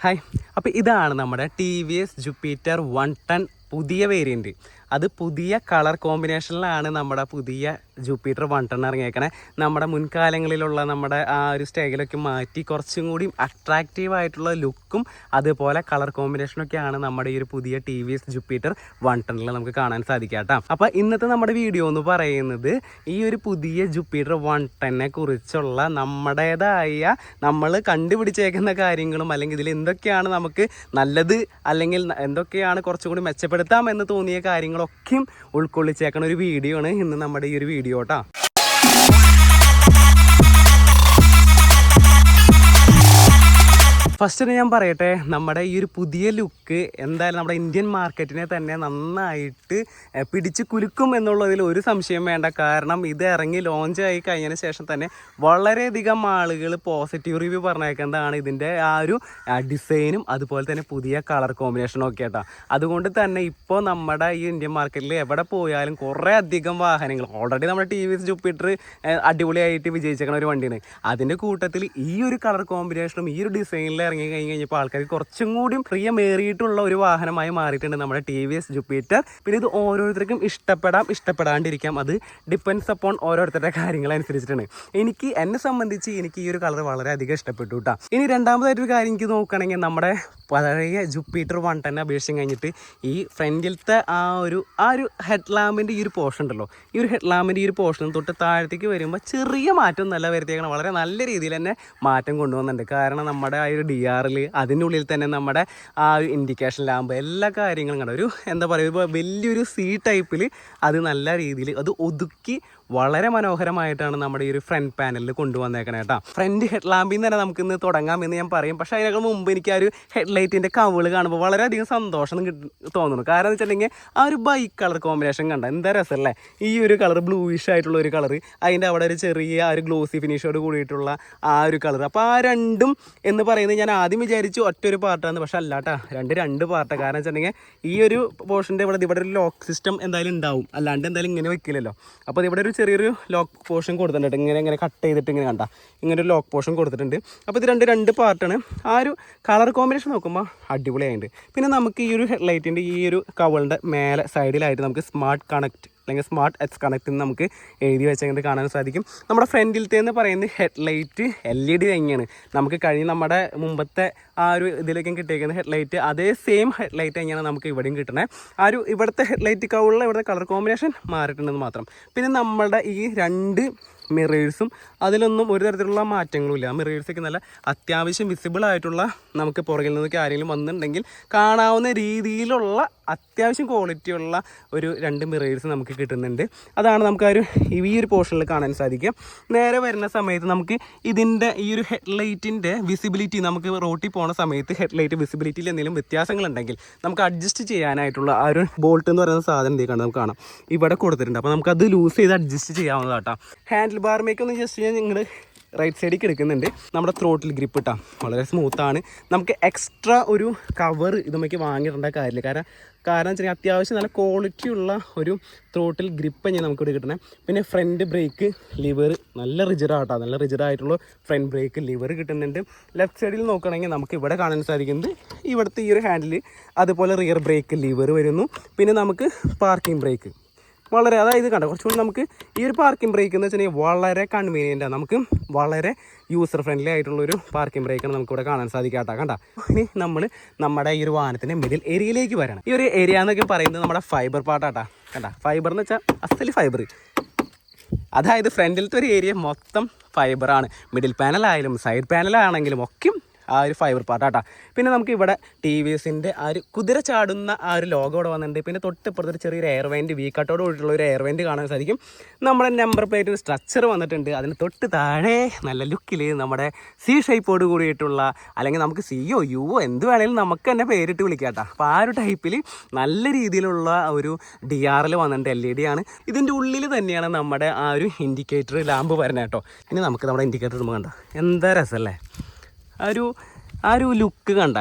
Hi, അപ്പോൾ ഇതാണ് നമ്മുടെ TVS ജുപ്പിറ്റർ 110 പുതിയ വേരിയൻറ്റ്. അത് പുതിയ കളർ കോമ്പിനേഷനിലാണ് നമ്മുടെ പുതിയ ജുപ്പിറ്റർ 110 ഇറങ്ങിയേക്കണേ. നമ്മുടെ മുൻകാലങ്ങളിലുള്ള നമ്മുടെ ആ ഒരു സ്റ്റൈലൊക്കെ മാറ്റി കുറച്ചും കൂടി അട്രാക്റ്റീവ് ആയിട്ടുള്ള ലുക്കും അതുപോലെ കളർ കോമ്പിനേഷനൊക്കെയാണ് നമ്മുടെ ഈ ഒരു പുതിയ TVS ജുപ്പിറ്റർ 110 നമുക്ക് കാണാൻ സാധിക്കുക കേട്ടോ. അപ്പോൾ ഇന്നത്തെ നമ്മുടെ വീഡിയോ എന്ന് പറയുന്നത് ഈ ഒരു പുതിയ ജുപ്പിറ്റർ 110 കുറിച്ചുള്ള നമ്മുടേതായ നമ്മൾ കണ്ടുപിടിച്ചേക്കുന്ന കാര്യങ്ങളും അല്ലെങ്കിൽ ഇതിൽ എന്തൊക്കെയാണ് നമുക്ക് നല്ലത് അല്ലെങ്കിൽ എന്തൊക്കെയാണ് കുറച്ചും കൂടി മെച്ചപ്പെടുത്താം എന്ന് തോന്നിയ കാര്യങ്ങളൊക്കെയും ഉൾക്കൊള്ളിച്ചേക്കണ ഒരു വീഡിയോ ആണ് ഇന്ന് നമ്മുടെ ഈ ഒരു വീഡിയോ കേട്ടോ. ഫസ്റ്റ് ഞാൻ പറയട്ടെ, നമ്മുടെ ഈ ഒരു പുതിയ ലുക്ക് എന്തായാലും നമ്മുടെ ഇന്ത്യൻ മാർക്കറ്റിനെ തന്നെ നന്നായിട്ട് പിടിച്ച് കുലുക്കും എന്നുള്ളതിൽ ഒരു സംശയം വേണ്ട. കാരണം ഇത് ഇറങ്ങി ലോഞ്ച് ആയി കഴിഞ്ഞതിന് ശേഷം തന്നെ വളരെയധികം ആളുകൾ പോസിറ്റീവ് റിവ്യൂ പറഞ്ഞേക്കുന്നതാണ് ഇതിൻ്റെ ആ ഒരു ഡിസൈനും അതുപോലെ തന്നെ പുതിയ കളർ കോമ്പിനേഷനും ഒക്കെ കേട്ടോ. അതുകൊണ്ട് തന്നെ ഇപ്പോൾ നമ്മുടെ ഈ ഇന്ത്യൻ മാർക്കറ്റിൽ എവിടെ പോയാലും കുറേ അധികം വാഹനങ്ങൾ ഓൾറെഡി നമ്മുടെ TVS ജുപ്പിറ്റർ അടിപൊളിയായിട്ട് വിജയിച്ചേക്കുന്ന ഒരു വണ്ടിയാണ്. അതിൻ്റെ കൂട്ടത്തിൽ ഈ ഒരു കളർ കോമ്പിനേഷനും ഈ ഒരു ഡിസൈനിൽ ഇറങ്ങി കഴിഞ്ഞപ്പോൾ ആൾക്കാർക്ക് കുറച്ചും കൂടി പ്രിയമേറിയിട്ടുള്ള ഒരു വാഹനമായി മാറിയിട്ടുണ്ട് നമ്മുടെ TVS ജുപ്പിറ്റർ. പിന്നെ ഇത് ഓരോരുത്തർക്കും ഇഷ്ടപ്പെടാണ്ടിരിക്കാം. അത് ഡിപ്പെൻഡ്സ് അപ്പോൺ ഓരോരുത്തരുടെ കാര്യങ്ങളനുസരിച്ചിട്ടാണ്. എന്നെ സംബന്ധിച്ച് എനിക്ക് ഈ ഒരു കളർ വളരെയധികം ഇഷ്ടപ്പെട്ടു കേട്ടോ. ഇനി രണ്ടാമതായിട്ടൊരു കാര്യം എനിക്ക് നോക്കുകയാണെങ്കിൽ നമ്മുടെ പഴയ ജുപ്പിറ്റർ 110 അപേക്ഷിച്ച് കഴിഞ്ഞിട്ട് ഈ ഫ്രണ്ടിലത്തെ ആ ഒരു ഹെഡ് ലാമ്പിൻ്റെ ഈ ഒരു പോർഷൻ ഉണ്ടല്ലോ, ഈ ഒരു ഹെഡ് ലാമ്പിൻ്റെ ഈ ഒരു പോർഷൻ തൊട്ട് താഴത്തേക്ക് വരുമ്പോൾ ചെറിയ മാറ്റം നല്ല വരുത്തിയേക്കണം. വളരെ നല്ല രീതിയിൽ തന്നെ മാറ്റം കൊണ്ടുവന്നിട്ടുണ്ട്. കാരണം നമ്മുടെ ആ ഒരു DRL അതിൻ്റെ ഉള്ളിൽ തന്നെ നമ്മുടെ ആ ഒരു ഇൻഡിക്കേഷൻ ലാമ്പ് എല്ലാ കാര്യങ്ങളും കണ്ട ഒരു എന്താ പറയുക വലിയൊരു C ടൈപ്പിൽ അത് നല്ല രീതിയിൽ അത് ഒതുക്കി വളരെ മനോഹരമായിട്ടാണ് നമ്മുടെ ഈ ഒരു ഫ്രണ്ട് പാനലിൽ കൊണ്ടുവന്നേക്കണേ കേട്ടോ. ഫ്രണ്ട് ഹെഡ് ലാമ്പിൽ നിന്ന് തന്നെ നമുക്കിന്ന് തുടങ്ങാമെന്ന് ഞാൻ പറയും. പക്ഷേ അതിനേക്കാൾ മുമ്പ് എനിക്ക് ആ ഒരു ഹെഡ് ലൈറ്റിൻ്റെ കവിള് കാണുമ്പോൾ വളരെയധികം സന്തോഷം തോന്നുന്നു. കാരണം എന്ന് വെച്ചിട്ടുണ്ടെങ്കിൽ ആ ഒരു ബൈക്ക് കളർ കോമ്പിനേഷൻ കണ്ട എന്താ രസമല്ലേ. ഈ ഒരു കളർ ബ്ലൂയിഷ് ആയിട്ടുള്ള ഒരു കളർ, അതിൻ്റെ അവിടെ ഒരു ചെറിയ ആ ഒരു ഗ്ലോസി ഫിനിഷോട് കൂടിയിട്ടുള്ള ആ ഒരു കളർ. അപ്പോൾ ആ രണ്ടും എന്ന് പറയുന്നത് ഞാൻ ആദ്യം വിചാരിച്ചു ഒറ്റൊരു പാർട്ടാണ്, പക്ഷെ അല്ല കേട്ടോ, രണ്ട് പാർട്ടാണ്. കാരണം വെച്ചിട്ടുണ്ടെങ്കിൽ ഈ ഒരു പോർഷൻ്റെ ഇവിടെ ഒരു ലോക്ക് സിസ്റ്റം എന്തായാലും ഉണ്ടാവും, അല്ലാണ്ട് എന്തായാലും ഇങ്ങനെ വെക്കില്ലല്ലോ. അപ്പോൾ ഇവിടെ ഒരു ചെറിയൊരു ലോക്ക് പോർഷൻ കൊടുത്തിട്ടുണ്ട്. ഇങ്ങനെ കട്ട് ചെയ്തിട്ട് ഇങ്ങനെ കണ്ട ഇങ്ങനെ ഒരു ലോക്ക് പോർഷൻ കൊടുത്തിട്ടുണ്ട്. അപ്പോൾ ഇത് രണ്ട് പാർട്ടാണ്. ആ ഒരു കളർ കോമ്പിനേഷൻ നോക്കുമ്പോൾ അടിപൊളിയായിട്ടുണ്ട്. പിന്നെ നമുക്ക് ഈ ഒരു ഹെഡ് ലൈറ്റിൻ്റെ ഈ ഒരു കവളിൻ്റെ മേലെ സൈഡിലായിട്ട് നമുക്ക് സ്മാർട്ട് കണക്റ്റ് അല്ലെങ്കിൽ സ്മാർട്ട് എച്ച് കണക്റ്റ് നമുക്ക് എഴുതി വെച്ചത് കാണാൻ സാധിക്കും. നമ്മുടെ ഫ്രണ്ടിലത്തെ എന്ന് പറയുന്നത് ഹെഡ് ലൈറ്റ് LED തന്നെയാണ്. നമുക്ക് കഴിഞ്ഞ നമ്മുടെ മുമ്പത്തെ ആ ഒരു ഇതിലേക്കും കിട്ടിയിരിക്കുന്ന ഹെഡ് ലൈറ്റ് അതേ സെയിം ഹെഡ് ലൈറ്റ് തന്നെയാണ് നമുക്ക് ഇവിടെയും കിട്ടണേ. ആ ഒരു ഇവിടുത്തെ ഹെഡ് ലൈറ്റ് കവളിലെ ഇവിടുത്തെ കളർ കോമ്പിനേഷൻ മാറിയിട്ടുണ്ടെന്ന് മാത്രം. പിന്നെ നമ്മുടെ ഈ രണ്ട് മിറേഴ്സും അതിലൊന്നും ഒരു തരത്തിലുള്ള മാറ്റങ്ങളുമില്ല. മിറേഴ്സൊക്കെ നല്ല അത്യാവശ്യം വിസിബിൾ ആയിട്ടുള്ള നമുക്ക് പുറകിൽ നിന്നൊക്കെ ആരെങ്കിലും വന്നിട്ടുണ്ടെങ്കിൽ കാണാവുന്ന രീതിയിലുള്ള അത്യാവശ്യം ക്വാളിറ്റിയുള്ള ഒരു രണ്ട് മിറേഴ്സ് നമുക്ക് കിട്ടുന്നുണ്ട്. അതാണ് നമുക്ക് ആ ഒരു ഈ ഒരു പോർഷനിൽ കാണാൻ സാധിക്കുക. നേരെ വരുന്ന സമയത്ത് നമുക്ക് ഇതിൻ്റെ ഈ ഒരു ഹെഡ് ലൈറ്റിൻ്റെ വിസിബിലിറ്റി നമുക്ക് റോട്ടിൽ പോകുന്ന സമയത്ത് ഹെഡ് ലൈറ്റ് വിസിബിലിറ്റിയിൽ എന്തെങ്കിലും വ്യത്യാസങ്ങളുണ്ടെങ്കിൽ നമുക്ക് അഡ്ജസ്റ്റ് ചെയ്യാനായിട്ടുള്ള ആ ഒരു ബോൾട്ട് എന്ന് പറയുന്ന സാധനം എന്തൊക്കെയാണ് നമുക്ക് കാണാം ഇവിടെ കൊടുത്തിട്ടുണ്ട്. അപ്പോൾ നമുക്കത് ലൂസ് ചെയ്ത് അഡ്ജസ്റ്റ് ചെയ്യാവുന്നതാട്ടോ. ഹാൻഡിൽ ബാർമേക്കൊന്ന് ജസ്റ്റ് ഞാൻ നിങ്ങൾ റൈറ്റ് സൈഡിലേക്ക് എടുക്കുന്നുണ്ട്. നമ്മുടെ ത്രോട്ടിൽ ഗ്രിപ്പ് ഇട്ടാൽ വളരെ സ്മൂത്താണ്. നമുക്ക് എക്സ്ട്രാ ഒരു കവർ ഇതുമേക്ക് വാങ്ങിയിടേണ്ട കാര്യമില്ല. കാരണം വെച്ചാൽ അത്യാവശ്യം നല്ല ക്വാളിറ്റിയുള്ള ഒരു ത്രോട്ടിൽ ഗ്രിപ്പ് തന്നെയാണ് നമുക്കിവിടെ കിട്ടണേ. പിന്നെ ഫ്രണ്ട് ബ്രേക്ക് ലിവർ നല്ല റിജിഡാട്ടോ, നല്ല റിജിഡായിട്ടുള്ള ഫ്രണ്ട് ബ്രേക്ക് ലിവർ കിട്ടുന്നുണ്ട്. ലെഫ്റ്റ് സൈഡിൽ നോക്കുകയാണെങ്കിൽ നമുക്ക് ഇവിടെ കാണാൻ സാധിക്കുന്നത് ഇവിടുത്തെ ഈ ഒരു ഹാൻഡിൽ അതുപോലെ റിയർ ബ്രേക്ക് ലിവർ വരുന്നു. പിന്നെ നമുക്ക് പാർക്കിംഗ് ബ്രേക്ക് വളരെ അതായത് കണ്ട കുറച്ചുകൂടി നമുക്ക് ഈ ഒരു പാർക്കിംഗ് ബ്രേക്ക് എന്ന് വെച്ചിട്ടുണ്ടെങ്കിൽ വളരെ കൺവീനിയൻ്റാണ്. നമുക്ക് വളരെ യൂസർ ഫ്രണ്ട്ലി ആയിട്ടുള്ളൊരു പാർക്കിംഗ് ബ്രേക്കാണ് നമുക്കിവിടെ കാണാൻ സാധിക്കാട്ടോ. കണ്ട ഇനി നമ്മൾ നമ്മുടെ ഈ ഒരു വാഹനത്തിൻ്റെ മിഡിൽ ഏരിയയിലേക്ക് വരണം. ഈ ഒരു ഏരിയ എന്നൊക്കെ പറയുന്നത് നമ്മുടെ ഫൈബർ പാർട്ടാട്ടാ. കണ്ട ഫൈബർ എന്ന് വെച്ചാൽ അസല് ഫൈബർ, അതായത് ഫ്രണ്ടിലത്തെ ഒരു ഏരിയ മൊത്തം ഫൈബറാണ്. മിഡിൽ പാനലായാലും സൈഡ് പാനലാണെങ്കിലും ഒക്കെ ആ ഒരു ഫൈബർ പാർട്ടാട്ടാ. പിന്നെ നമുക്ക് ഇവിടെ TVSൻ്റെ ആ ഒരു കുതിര ചാടുന്ന ആ ഒരു ലോഗോ ഇവിടെ വന്നിട്ടുണ്ട്. പിന്നെ തൊട്ടിപ്പുറത്തൊരു ചെറിയൊരു എയർ വെൻറ്റ് വീക്കട്ടോട് കൂടിയിട്ടുള്ള ഒരു എയർ വെൻറ്റ് കാണാൻ സാധിക്കും. നമ്മുടെ നമ്പർ പ്ലേറ്റിന് സ്ട്രക്ചർ വന്നിട്ടുണ്ട്. അതിന് തൊട്ട് താഴെ നല്ല ലുക്കിൽ നമ്മുടെ C ഷേപ്പോട് കൂടിയിട്ടുള്ള അല്ലെങ്കിൽ നമുക്ക് CO UO എന്ത് വേണമെങ്കിലും നമുക്ക് തന്നെ പേരിട്ട് വിളിക്കാം കേട്ടോ. അപ്പോൾ ആ ഒരു ടൈപ്പിൽ നല്ല രീതിയിലുള്ള ഒരു DRL വന്നിട്ടുണ്ട്. LED ആണ്. ഇതിൻ്റെ ഉള്ളിൽ തന്നെയാണ് നമ്മുടെ ആ ഒരു ഇൻഡിക്കേറ്റർ ലാമ്പ് വരുന്നത് കേട്ടോ. ഇനി നമുക്ക് നമ്മുടെ ഇൻഡിക്കേറ്റർ ഇടുമ്പോൾ കണ്ട എന്താ രസമല്ലേ. ആ ഒരു ലുക്ക് കണ്ട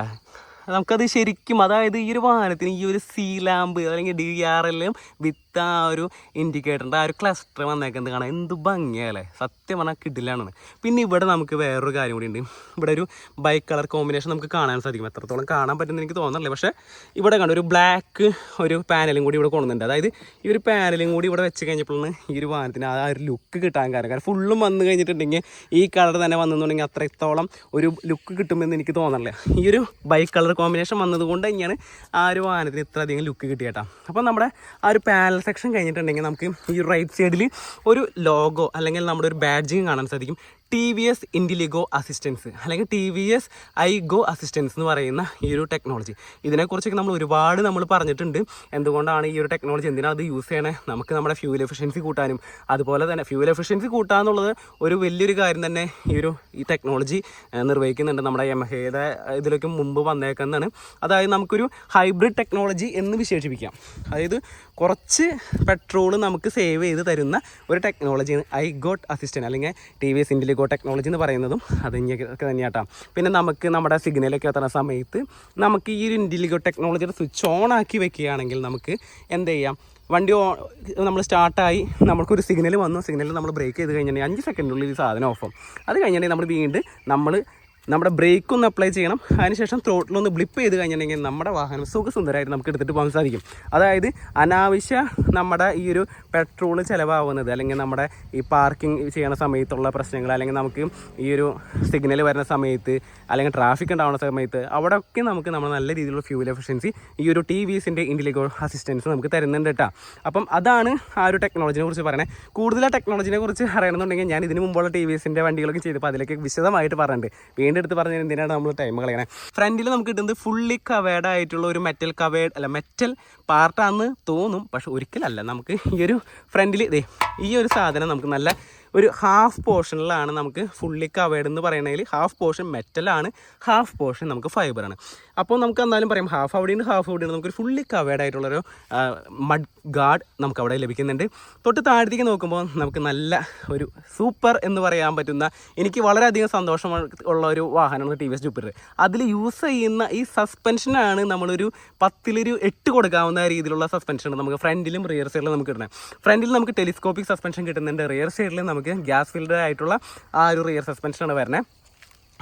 നമുക്കത് ശരിക്കും, അതായത് ഈ ഒരു വാഹനത്തിന് ഈ ഒരു C ലാമ്പ് അല്ലെങ്കിൽ DRL വിത്ത് ആ ഒരു ഇൻഡിക്കേറ്ററിൻ്റെ ആ ഒരു ക്ലസ്റ്റർ വന്നേക്കുന്നത് കാണാൻ എന്ത് ഭംഗിയല്ലേ, സത്യം പറഞ്ഞാൽ കിടിലാണ്. പിന്നെ ഇവിടെ നമുക്ക് വേറൊരു കാര്യം കൂടി ഉണ്ട്. ഇവിടെ ഒരു ബൈക്ക് കളർ കോമ്പിനേഷൻ നമുക്ക് കാണാൻ സാധിക്കും. എത്രത്തോളം കാണാൻ പറ്റുമെന്ന് എനിക്ക് തോന്നുന്നില്ല, പക്ഷേ ഇവിടെ കണ്ട ഒരു ബ്ലാക്ക് ഒരു പാനലും കൂടി ഇവിടെ കൊണ്ടുവന്നുണ്ട്. അതായത് ഈ ഒരു പാനലും കൂടി ഇവിടെ വെച്ച് കഴിഞ്ഞപ്പോഴാണ് ഈ ഒരു വാഹനത്തിന് ആ ഒരു ലുക്ക് കിട്ടാൻ കാരണം ഫുള്ളും വന്നു കഴിഞ്ഞിട്ടുണ്ടെങ്കിൽ ഈ കളർ തന്നെ വന്നെന്നുണ്ടെങ്കിൽ അത്രത്തോളം ഒരു ലുക്ക് കിട്ടുമെന്ന് എനിക്ക് തോന്നുന്നില്ല. ഈ ഒരു ബൈക്ക് കളർ കോമ്പിനേഷൻ വന്നതുകൊണ്ട് തന്നെയാണ് ആ ഒരു വാഹനത്തിന് ഇത്ര അധികം ലുക്ക് കിട്ടിയേട്ടാ. അപ്പോൾ നമ്മുടെ ആ ഒരു പാനൽ സെക്ഷൻ കഴിഞ്ഞിട്ടുണ്ടെങ്കിൽ നമുക്ക് ഈ റൈറ്റ് സൈഡിൽ ഒരു ലോഗോ അല്ലെങ്കിൽ നമ്മുടെ ഒരു ബാഡ്ജിങ് കാണാൻ സാധിക്കും. TVS ഇൻഡിലിഗോ അസിസ്റ്റൻസ് അല്ലെങ്കിൽ TVS iGo അസിസ്റ്റൻസ് എന്ന് പറയുന്ന ഈ ഒരു ടെക്നോളജി, ഇതിനെക്കുറിച്ചൊക്കെ നമ്മൾ പറഞ്ഞിട്ടുണ്ട്. എന്തുകൊണ്ടാണ് ഈ ഒരു ടെക്നോളജി, എന്തിനാണ് അത് യൂസ് ചെയ്യണേ, നമുക്ക് നമ്മുടെ ഫ്യൂൽ എഫിഷ്യൻസി കൂട്ടാനും അതുപോലെ തന്നെ ഫ്യൂൽ എഫിഷ്യൻസി കൂട്ടാന്നുള്ളത് ഒരു വലിയൊരു കാര്യം തന്നെ ഈ ടെക്നോളജി നിർവഹിക്കുന്നുണ്ട്. നമ്മുടെ യമഹയുടെ ഇതിലേക്ക് മുമ്പ് വന്നേക്കുന്നതാണ്. അതായത് നമുക്കൊരു ഹൈബ്രിഡ് ടെക്നോളജി എന്ന് വിശേഷിപ്പിക്കാം. അതായത് കുറച്ച് പെട്രോൾ നമുക്ക് സേവ് ചെയ്ത് തരുന്ന ഒരു ടെക്നോളജിയാണ് iGo അസിസ്റ്റൻറ്റ് അല്ലെങ്കിൽ TVS ഇൻഡിലിഗോ ടെക്നോളജി എന്ന് പറയുന്നതും അതിനൊക്കെ തന്നെയാട്ടാം. പിന്നെ നമുക്ക് നമ്മുടെ സിഗ്നലൊക്കെ എത്തുന്ന സമയത്ത് നമുക്ക് ഈ ഒരു ഇൻഡിലിഗോ ടെക്നോളജിയുടെ സ്വിച്ച് ഓൺ ആക്കി വെക്കുകയാണെങ്കിൽ നമുക്ക് എന്ത് ചെയ്യാം, വണ്ടി നമ്മൾ സ്റ്റാർട്ടായി നമുക്കൊരു സിഗ്നൽ വന്നു, സിഗ്നൽ നമ്മൾ ബ്രേക്ക് ചെയ്ത് കഴിഞ്ഞിട്ടുണ്ടെങ്കിൽ 5 സെക്കൻഡിനുള്ളിൽ ഈ സാധനം ഓഫാവും. അത് കഴിഞ്ഞിട്ടുണ്ടെങ്കിൽ നമ്മൾ വീണ്ടും നമ്മുടെ ബ്രേക്ക് ഒന്ന് അപ്ലൈ ചെയ്യണം. അതിനുശേഷം ത്രോട്ടിലൊന്ന് ബ്ലിപ്പ് ചെയ്ത് കഴിഞ്ഞിട്ടുണ്ടെങ്കിൽ നമ്മുടെ വാഹനം സുഖസുന്ദരമായിട്ട് നമുക്ക് എടുത്തിട്ട് പോകാൻ സാധിക്കും. അതായത് അനാവശ്യ നമ്മുടെ ഈ ഒരു പെട്രോൾ ചിലവാകുന്നത് അല്ലെങ്കിൽ നമ്മുടെ ഈ പാർക്കിംഗ് ചെയ്യുന്ന സമയത്തുള്ള പ്രശ്നങ്ങൾ, അല്ലെങ്കിൽ നമുക്ക് ഈ ഒരു സിഗ്നൽ വരുന്ന സമയത്ത് അല്ലെങ്കിൽ ട്രാഫിക് ഉണ്ടാകുന്ന സമയത്ത് അവിടെയൊക്കെ നമുക്ക് നമ്മൾ നല്ല രീതിയിലുള്ള ഫ്യൂൽ എഫിഷ്യൻസി ഈ ഒരു TVSൻ്റെ ഇൻഡിലിഗോ അസിസ്റ്റൻസ് നമുക്ക് തരുന്നുണ്ട് കേട്ടോ. അപ്പം അതാണ് ആ ഒരു ടെക്നോളജിനെ കുറിച്ച് പറയണത്. കൂടുതൽ ടെക്നോളജിനെ കുറിച്ച് അറിയണമെന്നുണ്ടെങ്കിൽ ഞാൻ ഇതിന് മുമ്പുള്ള TVSൻ്റെ വണ്ടികളൊക്കെ ചെയ്തപ്പോൾ അതിലേക്ക് വിശദമായിട്ട് പറഞ്ഞിട്ടുണ്ട്. വീണ്ടും എടുത്ത് പറഞ്ഞാൽ എന്തിനാണ് നമ്മൾ ടൈം കളയണേ. ഫ്രണ്ടിൽ നമുക്ക് കിട്ടുന്നത് ഫുള്ളി കവേർഡ് ആയിട്ടുള്ള ഒരു മെറ്റൽ പാർട്ടാണെന്ന് തോന്നും, പക്ഷെ ഒരിക്കലല്ല. നമുക്ക് ഈ ഒരു ഫ്രണ്ടിൽ ഈ ഒരു സാധനം നമുക്ക് നല്ല ഒരു ഹാഫ് പോർഷനിലാണ് നമുക്ക് ഫുള്ളി കവേർഡ് എന്ന് പറയണമെങ്കിൽ ഹാഫ് പോർഷൻ മെറ്റലാണ്, ഹാഫ് പോർഷൻ നമുക്ക് ഫൈബറാണ്. അപ്പോൾ നമുക്ക് എന്തായാലും പറയാം ഹാഫ് അവിടെയുണ്ട് ഹാഫ് അവിടെയുണ്ട്. നമുക്കൊരു ഫുള്ളി കവേർഡ് ആയിട്ടുള്ളൊരു മഡ് ഗാർഡ് നമുക്ക് അവിടെ ലഭിക്കുന്നുണ്ട്. തൊട്ട് താഴത്തേക്ക് നോക്കുമ്പോൾ നമുക്ക് നല്ല ഒരു സൂപ്പർ എന്ന് പറയാൻ പറ്റുന്ന, എനിക്ക് വളരെയധികം സന്തോഷം ഉള്ള ഒരു വാഹനമാണ് TVS ജൂപ്പിറ്റർ. അതിൽ യൂസ് ചെയ്യുന്ന ഈ സസ്പെൻഷനാണ് നമ്മളൊരു 10 8 കൊടുക്കാവുന്ന രീതിയിലുള്ള സസ്പെൻഷൻ നമുക്ക് ഫ്രണ്ടിലും റിയർ സൈഡിലും നമുക്ക് കിട്ടുന്നത്. ഫ്രണ്ടിൽ നമുക്ക് ടെലിസ്കോപ്പിക് സസ്പെൻഷൻ കിട്ടുന്നുണ്ട്, റിയർ സൈഡിൽ നമുക്ക് ഗ്യാസ് ഫിൽഡ് ആയിട്ടുള്ള ആ ഒരു റിയർ സസ്പെൻഷനാണ് വരുന്നത്.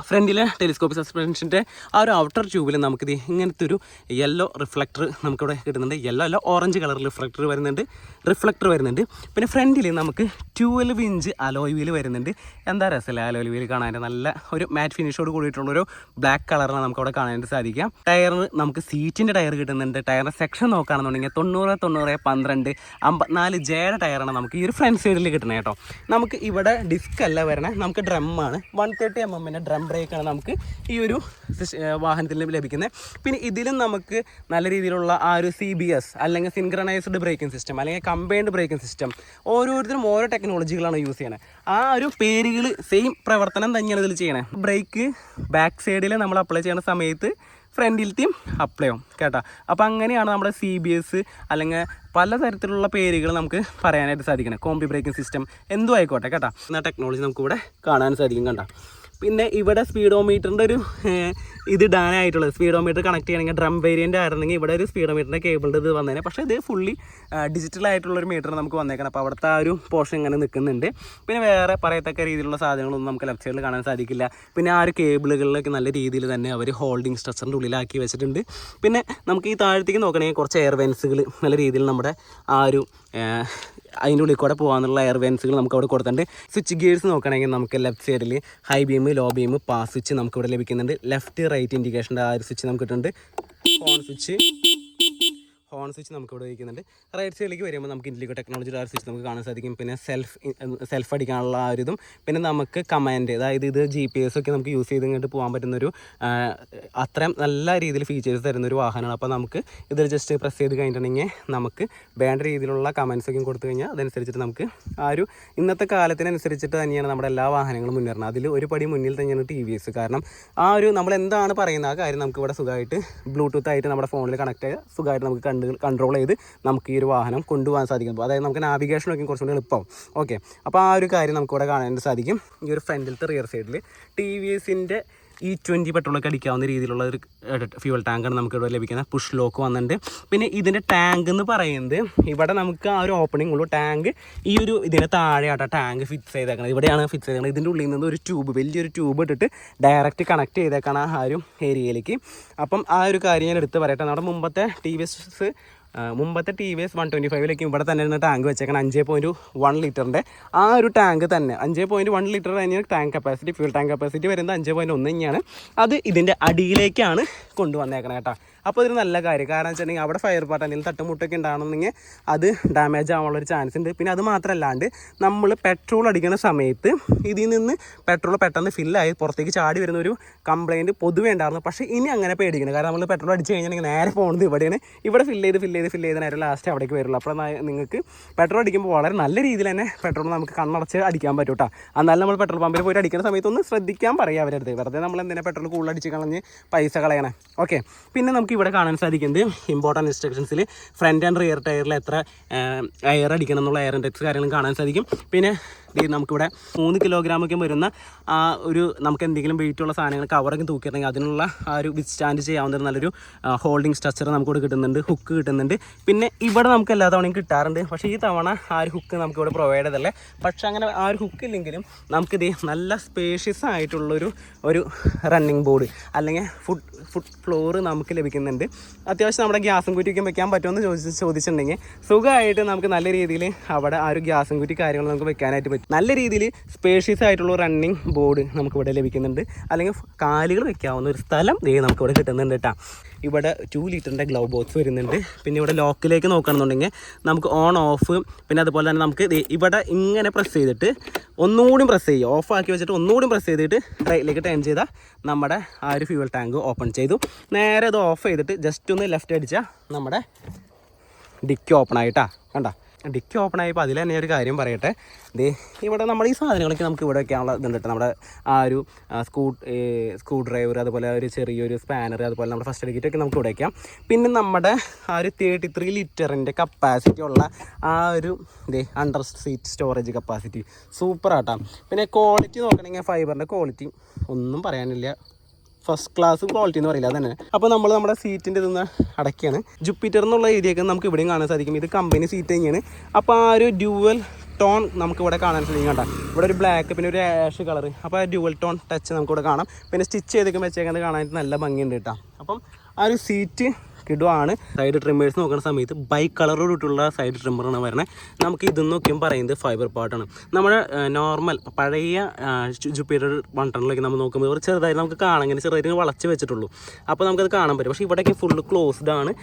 ഫ്രണ്ടിലെ ടെലിസ്കോപ്പിക് സസ്പെൻഷൻ്റെ ആ ഒരു ഔട്ടർ ട്യൂബിൽ നമുക്കിത് ഇങ്ങനത്തെ ഒരു യെല്ലോ റിഫ്ലക്ടർ നമുക്കിവിടെ കിട്ടുന്നുണ്ട്. യെല്ലോ അല്ല, ഓറഞ്ച് കളർ റിഫ്ലക്ടർ വരുന്നുണ്ട്. പിന്നെ ഫ്രണ്ടിൽ നമുക്ക് 12 ഇഞ്ച് അലോയ് വീൽ വരുന്നുണ്ട്. എന്താ രസമല്ലേ അലോയ് വീൽ കാണാൻ, നല്ല ഒരു മാറ്റ് ഫിനിഷോട് കൂടിയിട്ടുള്ളൊരു ബ്ലാക്ക് കളറാണ് നമുക്കവിടെ കാണാനായിട്ട് സാധിക്കാം. ടയറിന് നമുക്ക് സീറ്റിൻ്റെ ടയർ കിട്ടുന്നുണ്ട്. ടയറിൻ്റെ സെക്ഷൻ നോക്കുകയാണെന്നുണ്ടെങ്കിൽ 90 12 54 ജയുടെ ടയറാണ് നമുക്ക് ഈ ഒരു ഫ്രണ്ട് സൈഡിൽ കിട്ടുന്നത് കേട്ടോ. നമുക്ക് ഇവിടെ ഡിസ്ക് അല്ല വരണേ, നമുക്ക് ഡ്രമ്മാണ്. 130 mm ഡ്രം ബ്രേക്കാണ് നമുക്ക് ഈ ഒരു വാഹനത്തിൽ ലഭിക്കുന്നത്. പിന്നെ ഇതിലും നമുക്ക് നല്ല രീതിയിലുള്ള ആ ഒരു CBS അല്ലെങ്കിൽ സിൻക്രണൈസ്ഡ് ബ്രേക്കിംഗ് സിസ്റ്റം അല്ലെങ്കിൽ കമ്പൈൻഡ് ബ്രേക്കിംഗ് സിസ്റ്റം, ഓരോരുത്തരും ഓരോ ടെക്നോളജികളാണ് യൂസ് ചെയ്യുന്നത്. ആ ഒരു പേരുകൾ സെയിം പ്രവർത്തനം തന്നെയാണ് ഇതിൽ ചെയ്യണത്. ബ്രേക്ക് ബാക്ക് സൈഡിൽ നമ്മൾ അപ്ലൈ ചെയ്യുന്ന സമയത്ത് ഫ്രണ്ടിലത്തെയും അപ്ലൈ ആവും കേട്ടോ. അപ്പോൾ അങ്ങനെയാണ് നമ്മുടെ CBS അല്ലെങ്കിൽ പലതരത്തിലുള്ള പേരുകൾ നമുക്ക് പറയാനായിട്ട് സാധിക്കണം. കോമ്പി ബ്രേക്കിംഗ് സിസ്റ്റം എന്തും ആയിക്കോട്ടെ കേട്ടോ. എന്ന ടെക്നോളജി നമുക്കിവിടെ കാണാൻ സാധിക്കും കണ്ടോ. പിന്നെ ഇവിടെ സ്പീഡോമീറ്ററിൻ്റെ ഒരു ഇത് ഇടാനായിട്ടുള്ളത്, സ്പീഡോമീറ്റർ കണക്ട് ചെയ്യണമെങ്കിൽ ഡ്രം വേരിയൻ്റ് ആയിരുന്നെങ്കിൽ ഇവിടെ ഒരു സ്പീഡോമീറ്ററിൻ്റെ കേബിളിൻ്റെ ഇത് വന്നേനെ. പക്ഷേ ഇത് ഫുള്ളി ഡിജിറ്റലായിട്ടുള്ളൊരു മീറ്റർ നമുക്ക് വന്നേക്കണം. അപ്പോൾ അവിടുത്തെ ആ ഒരു പോർഷൻ ഇങ്ങനെ നിൽക്കുന്നുണ്ട്. പിന്നെ വേറെ പറയത്തക്ക രീതിയിലുള്ള സാധനങ്ങളൊന്നും നമുക്ക് ലെഫ്റ്റ് സൈഡിൽ കാണാൻ സാധിക്കില്ല. പിന്നെ ആ ഒരു കേബിളുകളിലൊക്കെ നല്ല രീതിയിൽ തന്നെ അവർ ഹോൾഡിംഗ് സ്ട്രക്ചറിൻ്റെ ഉള്ളിലാക്കി വെച്ചിട്ടുണ്ട്. പിന്നെ നമുക്ക് ഈ താഴത്തേക്ക് നോക്കണമെങ്കിൽ കുറച്ച് എയർ വെൻസുകൾ നല്ല രീതിയിൽ നമ്മുടെ ആ ഒരു അതിൻ്റെ ഉള്ളിൽ കൂടെ പോകാനുള്ള എയർ വെൻസുകൾ നമുക്ക് അവിടെ കൊടുത്തിട്ടുണ്ട്. സ്വിച്ച് ഗിയേഴ്സ് നോക്കുകയാണെങ്കിൽ നമുക്ക് ലെഫ്റ്റ് സൈഡിൽ high beam, low beam, pass switch നമുക്ക് ഇവിടെ ലഭിക്കുന്നുണ്ട്. ലെഫ്റ്റ് റൈറ്റ് ഇൻഡിക്കേഷൻ്റെ ആ ഒരു സ്വിച്ച് നമുക്ക് കിട്ടുന്നുണ്ട്. ഹോൺ സ്വിച്ച് നമുക്ക് ഇവിടെ വയ്ക്കുന്നുണ്ട്. റൈറ്റ് സൈഡിലേക്ക് വരുമ്പോൾ നമുക്ക് ഇൻഡിലിഗോ ടെക്നോളജിയുടെ ആ ഒരു സ്വിച്ച് നമുക്ക് കാണാൻ സാധിക്കും. പിന്നെ സെൽഫ് അടിക്കാനുള്ള ആ ഒരു ഇതും, പിന്നെ നമുക്ക് കമാൻഡ്, അതായത് ഇത് GPS ഒക്കെ നമുക്ക് യൂസ് ചെയ്ത് ഇങ്ങോട്ട് പോകാൻ പറ്റുന്നൊരു അത്രയും നല്ല രീതിയിൽ ഫീച്ചേഴ്സ് തരുന്നൊരു വാഹനമാണ്. അപ്പോൾ നമുക്ക് ഇതിൽ ജസ്റ്റ് പ്രസ് ചെയ്ത് കഴിഞ്ഞിട്ടുണ്ടെങ്കിൽ നമുക്ക് വേണ്ട രീതിയിലുള്ള കമൻസൊക്കെ കൊടുത്തു കഴിഞ്ഞാൽ അതനുസരിച്ചിട്ട് നമുക്ക് ആ ഒരു ഇന്നത്തെ കാലത്തിനനുസരിച്ചിട്ട് തന്നെയാണ് നമ്മുടെ എല്ലാ വാഹനങ്ങളും മുന്നേറുന്നത്. അതിൽ ഒരു പടി മുന്നിൽ തന്നെയാണ് TVS. കാരണം ആ ഒരു നമ്മൾ എന്താണ് പറയുന്നത് ആ കാര്യം നമുക്ക് ഇവിടെ സുഖമായിട്ട് ബ്ലൂടൂത്ത് ആയിട്ട് നമ്മുടെ ഫോണിൽ കണക്ട് ചെയ്ത് സുഖമായിട്ട് നമുക്ക് കൺട്രോൾ ചെയ്ത് നമുക്ക് ഈ ഒരു വാഹനം കൊണ്ടുപോകാൻ സാധിക്കും. അതായത് നമുക്ക് നാവിഗേഷനൊക്കെ കുറച്ചുകൂടി എളുപ്പമാവും. ഓക്കെ, അപ്പോൾ ആ ഒരു കാര്യം നമുക്കിവിടെ കാണാനായിട്ട് സാധിക്കും. ഈ ഒരു ഫ്രണ്ടിലത്തെ റിയർ സൈഡിൽ TVSൻ്റെ E20 പെട്രോളൊക്കെ അടിക്കാവുന്ന രീതിയിലുള്ള ഒരു ഫ്യൂവൽ ടാങ്കാണ് നമുക്ക് ഇവിടെ ലഭിക്കുന്നത്. പുഷ് ലോക്ക് വന്നിട്ടുണ്ട്. പിന്നെ ഇതിൻ്റെ ടാങ്ക് എന്ന് പറയുന്നത് ഇവിടെ നമുക്ക് ആ ഒരു ഓപ്പണിംഗ് ഉള്ളൂ. ടാങ്ക് ഈ ഒരു ഇതിന് താഴെയാട്ടോ ടാങ്ക് ഫിക്സ് ചെയ്തേക്കണം. ഇവിടെയാണ് ഫിക്സ് ചെയ്തേക്കുന്നത്. ഇതിൻ്റെ ഉള്ളിൽ നിന്ന് ഒരു ട്യൂബ്, വലിയൊരു ട്യൂബ് ഇട്ടിട്ട് ഡയറക്റ്റ് കണക്ട് ചെയ്തേക്കണം ആ ഒരു ഏരിയയിലേക്ക്. അപ്പം ആ ഒരു കാര്യം ഞാൻ എടുത്ത് പറയട്ടെ. നമ്മുടെ മുമ്പത്തെ TVS 125 ഇവിടെ തന്നെ ഇരുന്ന് ടാങ്ക് വെച്ചേക്കണം. 5.1 ലിറ്ററിൻ്റെ ആ ഒരു ടാങ്ക് തന്നെ 5.1 ലിറ്റർ തന്നെയാണ് tank capacity. Fuel tank capacity വരുന്നത് 5.1 തന്നെയാണ്. അത് ഇതിൻ്റെ അടിയിലേക്കാണ് കൊണ്ടുവന്നേക്കണം കേട്ടോ. അപ്പോൾ ഇതൊരു നല്ല കാര്യം. കാരണം വെച്ചിട്ടുണ്ടെങ്കിൽ അവിടെ ഫയർ പാർട്ട് എന്തെങ്കിലും തട്ടുമുട്ടൊക്കെ ഉണ്ടാകണമെന്നുണ്ടെങ്കിൽ അത് ഡാമേജ് ആവാനുള്ളൊരു ചാൻസ് ഉണ്ട്. പിന്നെ അത് മാത്രമല്ലാണ്ട് നമ്മൾ പെട്രോൾ അടിക്കുന്ന സമയത്ത് ഇതിൽ നിന്ന് പെട്രോൾ പെട്ടെന്ന് ഫില്ലായി പുറത്തേക്ക് ചാടി വരുന്ന ഒരു കംപ്ലയിൻറ്റ് പൊതുവേ ഉണ്ടായിരുന്നു. പക്ഷേ ഇനി അങ്ങനെ പേടിക്കണം. കാരണം നമ്മൾ പെട്രോൾ അടിച്ച് കഴിഞ്ഞിട്ടുണ്ടെങ്കിൽ നേരെ പോകുന്നത് ഇവിടെയാണ്. ഇവിടെ ഫില്ല് ചെയ്ത് നേരെ ലാസ്റ്റ് അവിടേക്ക് വരുള്ളൂ. അപ്പോൾ നിങ്ങൾക്ക് പെട്രോൾ അടിക്കുമ്പോൾ വളരെ നല്ല രീതിയിൽ തന്നെ പെട്രോൾ നമുക്ക് കണ്ണടച്ച് അടിക്കാൻ പറ്റും കേട്ടോ. എന്നാലും നമ്മൾ പെട്രോൾ പമ്പിൽ പോയിട്ട് അടിക്കുന്ന സമയത്ത് ഒന്ന് ശ്രദ്ധിക്കാൻ പറയാം അവരടുത്ത്. വെറുതെ നമ്മൾ എന്തിനാ പെട്രോൾ കൂടുതൽ അടിച്ച് കളഞ്ഞ് പൈസ കളയണേ. ഓക്കെ, പിന്നെ നമുക്ക് ഇവിടെ കാണാൻ സാധിക്കുന്നത് ഇമ്പോർട്ടൻറ്റ് ഇൻസ്ട്രക്ഷൻസിൽ ഫ്രണ്ട് ആൻഡ് റിയർ ടയറിൽ എത്ര എയർ അടിക്കണം എന്നുള്ള എയർ ഇൻഡെക്സ് കാര്യങ്ങളും കാണാൻ സാധിക്കും. പിന്നെ നമുക്കിവിടെ 3 കിലോഗ്രാമൊക്കെ വരുന്ന ആ ഒരു നമുക്ക് എന്തെങ്കിലും വെയിറ്റുള്ള സാധനങ്ങൾ കവറൊക്കെ തൂക്കിയിട്ടുണ്ടെങ്കിൽ അതിനുള്ള ആ ഒരു വിത്ത്സ്റ്റാൻഡ് ചെയ്യാവുന്ന നല്ലൊരു ഹോൾഡിംഗ് സ്ട്രക്ചർ നമുക്കിവിടെ കിട്ടുന്നുണ്ട്. ഹുക്ക് കിട്ടുന്നുണ്ട്. പിന്നെ ഇവിടെ നമുക്ക് എല്ലാ തവണയും കിട്ടാറുണ്ട്. പക്ഷേ ഈ തവണ ആ ഒരു ഹുക്ക് നമുക്കിവിടെ പ്രൊവൈഡ് ചെയ്തല്ലേ. പക്ഷേ അങ്ങനെ ആ ഒരു ഹുക്ക് ഇല്ലെങ്കിലും നമുക്കിത് നല്ല സ്പേഷ്യസ് ആയിട്ടുള്ളൊരു റണ്ണിങ് ബോർഡ് അല്ലെങ്കിൽ ഫുഡ് ഫ്ലോർ നമുക്ക് ലഭിക്കുന്നുണ്ട്. അത്യാവശ്യം നമ്മുടെ ഗ്യാസും കുറ്റിയൊക്കെ വെക്കാൻ പറ്റുമെന്ന് ചോദിച്ചിട്ടുണ്ടെങ്കിൽ സുഖമായിട്ട് നമുക്ക് നല്ല രീതിയിൽ അവിടെ ആ ഒരു ഗ്യാസും കുറ്റി കാര്യങ്ങൾ നമുക്ക് വെക്കാനായിട്ട് പറ്റും. നല്ല രീതിയിൽ സ്പേഷ്യസ് ആയിട്ടുള്ള റണ്ണിങ് ബോർഡ് നമുക്കിവിടെ ലഭിക്കുന്നുണ്ട്. അല്ലെങ്കിൽ കാലുകൾ വെക്കാവുന്ന ഒരു സ്ഥലം നമുക്കിവിടെ കിട്ടുന്നുണ്ട് കേട്ടോ. ഇവിടെ 2 ലിറ്ററിൻ്റെ ഗ്ലൗ ബോക്സ് വരുന്നുണ്ട്. പിന്നെ ഇവിടെ ലോക്കിലേക്ക് നോക്കുകയാണെന്നുണ്ടെങ്കിൽ നമുക്ക് ഓൺ ഓഫ്, പിന്നെ അതുപോലെ തന്നെ നമുക്ക് ഇവിടെ ഇങ്ങനെ പ്രസ് ചെയ്തിട്ട് ഒന്നുകൂടി പ്രസ് ചെയ്യുക. ഓഫാക്കി വെച്ചിട്ട് ഒന്നുകൂടി പ്രസ് ചെയ്തിട്ട് റൈറ്റിലേക്ക് ടേൺ ചെയ്താൽ നമ്മുടെ ആ ഒരു ഫ്യൂവൽ ടാങ്ക് ഓപ്പൺ ചെയ്തു. നേരെ അത് ഓഫ് ചെയ്തിട്ട് ജസ്റ്റ് ഒന്ന് ലെഫ്റ്റ് അടിച്ചാൽ നമ്മുടെ ഡിക്കി ഓപ്പൺ ആയിട്ടാ. കണ്ട ഡിക്കി ഓപ്പൺ ആയപ്പോൾ അതിൽ തന്നെ ഒരു കാര്യം പറയട്ടെ. ഇവിടെ നമ്മൾ ഈ സാധനങ്ങളൊക്കെ നമുക്ക് ഇവിടെ വയ്ക്കാനുള്ള ഇതുണ്ട് കേട്ടോ. നമ്മുടെ ആ ഒരു സ്ക്രൂ ഡ്രൈവർ, അതുപോലെ ഒരു ചെറിയൊരു സ്പാനർ, അതുപോലെ നമ്മുടെ ഫസ്റ്റ് എയ്ഡ് കിറ്റൊക്കെ നമുക്ക് ഇവിടെ വയ്ക്കാം. പിന്നെ നമ്മുടെ ആ ഒരു 33 ലിറ്ററിൻ്റെ കപ്പാസിറ്റി ഉള്ള ആ ഒരു അണ്ടർ സീറ്റ് സ്റ്റോറേജ് കപ്പാസിറ്റി സൂപ്പറാട്ടോ. പിന്നെ ക്വാളിറ്റി നോക്കണമെങ്കിൽ ഫൈബറിൻ്റെ ക്വാളിറ്റി ഒന്നും പറയാനില്ല. ഫസ്റ്റ് ക്ലാസ് ക്വാളിറ്റി എന്ന് പറയില്ല അതന്നെ. അപ്പോൾ നമ്മൾ നമ്മുടെ സീറ്റിൻ്റെ ഇതൊന്ന് അടയ്ക്കുകയാണ്. ജുപ്പിറ്റർ എന്നുള്ള ഏരിയയൊക്കെ നമുക്ക് ഇവിടെയും കാണാൻ സാധിക്കും. ഇത് കമ്പനി സീറ്റ് തന്നെയാണ്. അപ്പോൾ ആ ഒരു ഡ്യുവൽ ടോൺ നമുക്ക് ഇവിടെ കാണാൻ സാധിക്കും. കേട്ടോ, ഇവിടെ ഒരു ബ്ലാക്ക് പിന്നെ ഒരു ആഷ് കളർ. അപ്പോൾ ആ ഡ്യുവൽ ടോൺ ടച്ച് നമുക്കിവിടെ കാണാം. പിന്നെ സ്റ്റിച്ച് ചെയ്തൊക്കെ വെച്ചേക്കുന്നത് കാണാനായിട്ട് നല്ല ഭംഗിയുണ്ട് കേട്ടോ. അപ്പം ആ ഒരു സീറ്റ് കിടുവാണ്. സൈഡ് ട്രിമ്മേഴ്സ് നോക്കുന്ന സമയത്ത് ബൈക്ക് കളറോടിട്ടുള്ള സൈഡ് ട്രിമ്മറാണ് വരുന്നത്. നമുക്ക് ഇതെന്നൊക്കെയും പറയുന്നത് ഫൈബർ പാർട്ടാണ്. നമ്മുടെ നോർമൽ പഴയ ജുപ്പിറ്റർ 110 നമ്മൾ നോക്കുമ്പോൾ ഒരു ചെറുതായിട്ട് നമുക്ക് കാണാൻ ഇങ്ങനെ ചെറുതായിട്ട് വളച്ച് വെച്ചിട്ടുള്ളൂ. അപ്പോൾ നമുക്കത് കാണാൻ പറ്റും. പക്ഷേ ഇവിടെയൊക്കെ ഫുള്ള് ക്ലോസ്ഡ് ആണ്.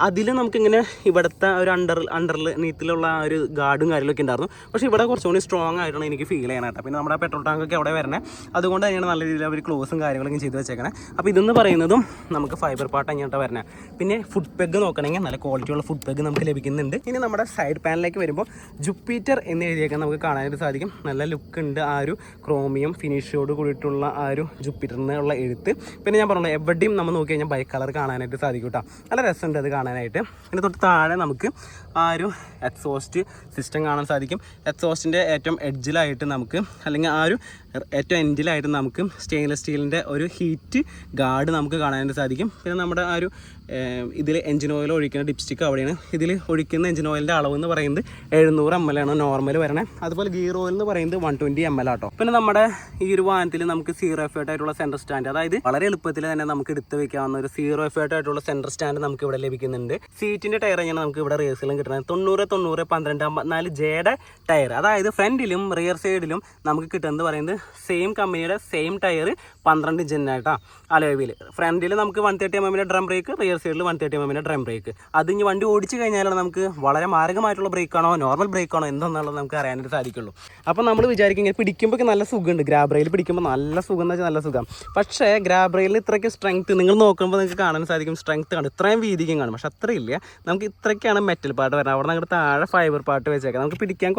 അതിൽ നമുക്കിങ്ങനെ ഇവിടുത്തെ ഒരു അണ്ടറിൽ നീറ്റിലുള്ള ആ ഒരു ഗാർഡും കാര്യങ്ങളൊക്കെ ഉണ്ടായിരുന്നു. പക്ഷേ ഇവിടെ കുറച്ചുകൂടി സ്ട്രോങ് ആയിട്ടാണ് എനിക്ക് ഫീൽ ചെയ്യാനായിട്ട്. പിന്നെ നമ്മുടെ പെട്രോൾ ടാങ്കൊക്കെ അവിടെ വരണേ. അതുകൊണ്ട് തന്നെയാണ് നല്ല രീതിയിൽ അവർ ക്ലോസും കാര്യങ്ങളൊക്കെ ചെയ്ത് വെച്ചേക്കണേ. അപ്പോൾ ഇതെന്ന് പറയുന്നതും നമുക്ക് ഫൈബർ പാർട്ട് അങ്ങോട്ട് വരണേ. പിന്നെ ഫുഡ് പെഗ് നോക്കണമെങ്കിൽ നല്ല ക്വാളിറ്റിയുള്ള ഫുഡ് പെഗ് നമുക്ക് ലഭിക്കുന്നുണ്ട്. ഇനി നമ്മുടെ സൈഡ് പാനലിലേക്ക് വരുമ്പോൾ ജുപ്പിറ്റർ എന്ന് എഴുതിയേക്കാൻ നമുക്ക് കാണാനായിട്ട് സാധിക്കും. നല്ല ലുക്ക് ഉണ്ട്. ആ ഒരു ക്രോമിയം ഫിനിഷോട് കൂടിയിട്ടുള്ള ആ ഒരു ജുപ്പിറ്ററിനുള്ള എഴുത്ത്. പിന്നെ ഞാൻ പറഞ്ഞത് എവിടെയും നമ്മൾ നോക്കി കഴിഞ്ഞാൽ ബൈക്ക് കളർ കാണാനായിട്ട് സാധിക്കും കേട്ടോ. നല്ല രസമുണ്ട് അത് കാണാനായിട്ട്. പിന്നെ തൊട്ട് താഴെ നമുക്ക് ആ ഒരു എക്സോസ്റ്റ് സിസ്റ്റം കാണാൻ സാധിക്കും. എക്സോസ്റ്റിൻ്റെ ഏറ്റവും എഡ്ജിലായിട്ട് നമുക്ക് അല്ലെങ്കിൽ ആ ഒരു ഏറ്റവും എൻഡിലായിട്ട് നമുക്ക് സ്റ്റെയിൻലെസ് സ്റ്റീലിൻ്റെ ഒരു ഹീറ്റ് ഗാർഡ് നമുക്ക് കാണാനായിട്ട് സാധിക്കും. പിന്നെ നമ്മുടെ ആ ഒരു ഇതിൽ എഞ്ചിൻ ഓയിൽ ഒഴിക്കുന്ന ഡിപ്സ്റ്റിക്ക് അവിടെയാണ്. ഇതിൽ ഒഴിക്കുന്ന എഞ്ചിൻ ഓയിലിൻ്റെ അളവ് എന്ന് പറയുന്നത് 700 ml ആണ് നോർമൽ വരണേ. അതുപോലെ ഗിയർ ഓയിൽ എന്ന് പറയുന്നത് 120 ml ആട്ടോ. പിന്നെ നമ്മുടെ ഈ ഒരു വാഹനത്തിൽ നമുക്ക് 0 എഫേർട്ട് ആയിട്ടുള്ള സെൻറ്റർ സ്റ്റാൻഡ്, അതായത് വളരെ എളുപ്പത്തിൽ തന്നെ നമുക്ക് എടുത്ത് വെക്കാവുന്ന ഒരു 0 എഫേർട്ട് ആയിട്ടുള്ള സെൻറ്റർ സ്റ്റാൻഡ് നമുക്ക് ഇവിടെ ലഭിക്കുന്നുണ്ട്. സീറ്റിൻ്റെ ടയർ തന്നെയാണ് നമുക്ക് ഇവിടെ റിയേഴ്സിലും കിട്ടുന്നത്. 90, 12, 54 ജെയുടെ ടയർ, അതായത് ഫ്രണ്ടിലും റിയർ സൈഡിലും നമുക്ക് കിട്ടുന്നത് പറയുന്നത് സെയിം കമ്പനിയുടെ സെയിം ടയർ 12 ഇഞ്ചിനായിട്ടാണ് അലോയിൽ. ഫ്രണ്ടിൽ നമുക്ക് 130 mm ഡ്രം ബ്രേക്ക്, റിയർ സൈഡിൽ 130 mm ഡ്രം ബ്രേക്ക്. അത് ഇനി വണ്ടി ഓടിച്ച് കഴിഞ്ഞാലാണ് നമുക്ക് വളരെ മാരകമായിട്ടുള്ള ബ്രേക്കാണോ നോർമൽ ബ്രേക്കാണോ എന്താണെന്നുള്ളത് നമുക്ക് അറിയാനായിട്ട് സാധിക്കുള്ളൂ. അപ്പോൾ നമ്മൾ വിചാരിക്കും ഇങ്ങനെ പിടിക്കുമ്പോൾ നല്ല സുഖമുണ്ട്, ഗ്രാബ് റെയിൽ പിടിക്കുമ്പോൾ നല്ല സുഖം എന്ന് വെച്ചാൽ നല്ല സുഖം. പക്ഷേ ഗ്രാബ് റെയിലിൽ ഇത്രയ്ക്ക് സ്ട്രെങ്ത്ത് നിങ്ങൾ നോക്കുമ്പോൾ നിങ്ങൾക്ക് കാണാൻ സാധിക്കും. സ്ട്രെങ്ത്ത് കാണും, ഇത്രയും വീതിക്കും കാണും. പക്ഷെ അത്രയില്ല. നമുക്ക് ഇത്രയ്ക്കാണ് മെറ്റൽ പാർട്ട് വരുന്നത്. അവിടെ നമുക്ക് താഴെ ഫൈബർ പാർട്ട് വെച്ചേക്കാം. നമുക്ക് പിടിക്കാൻ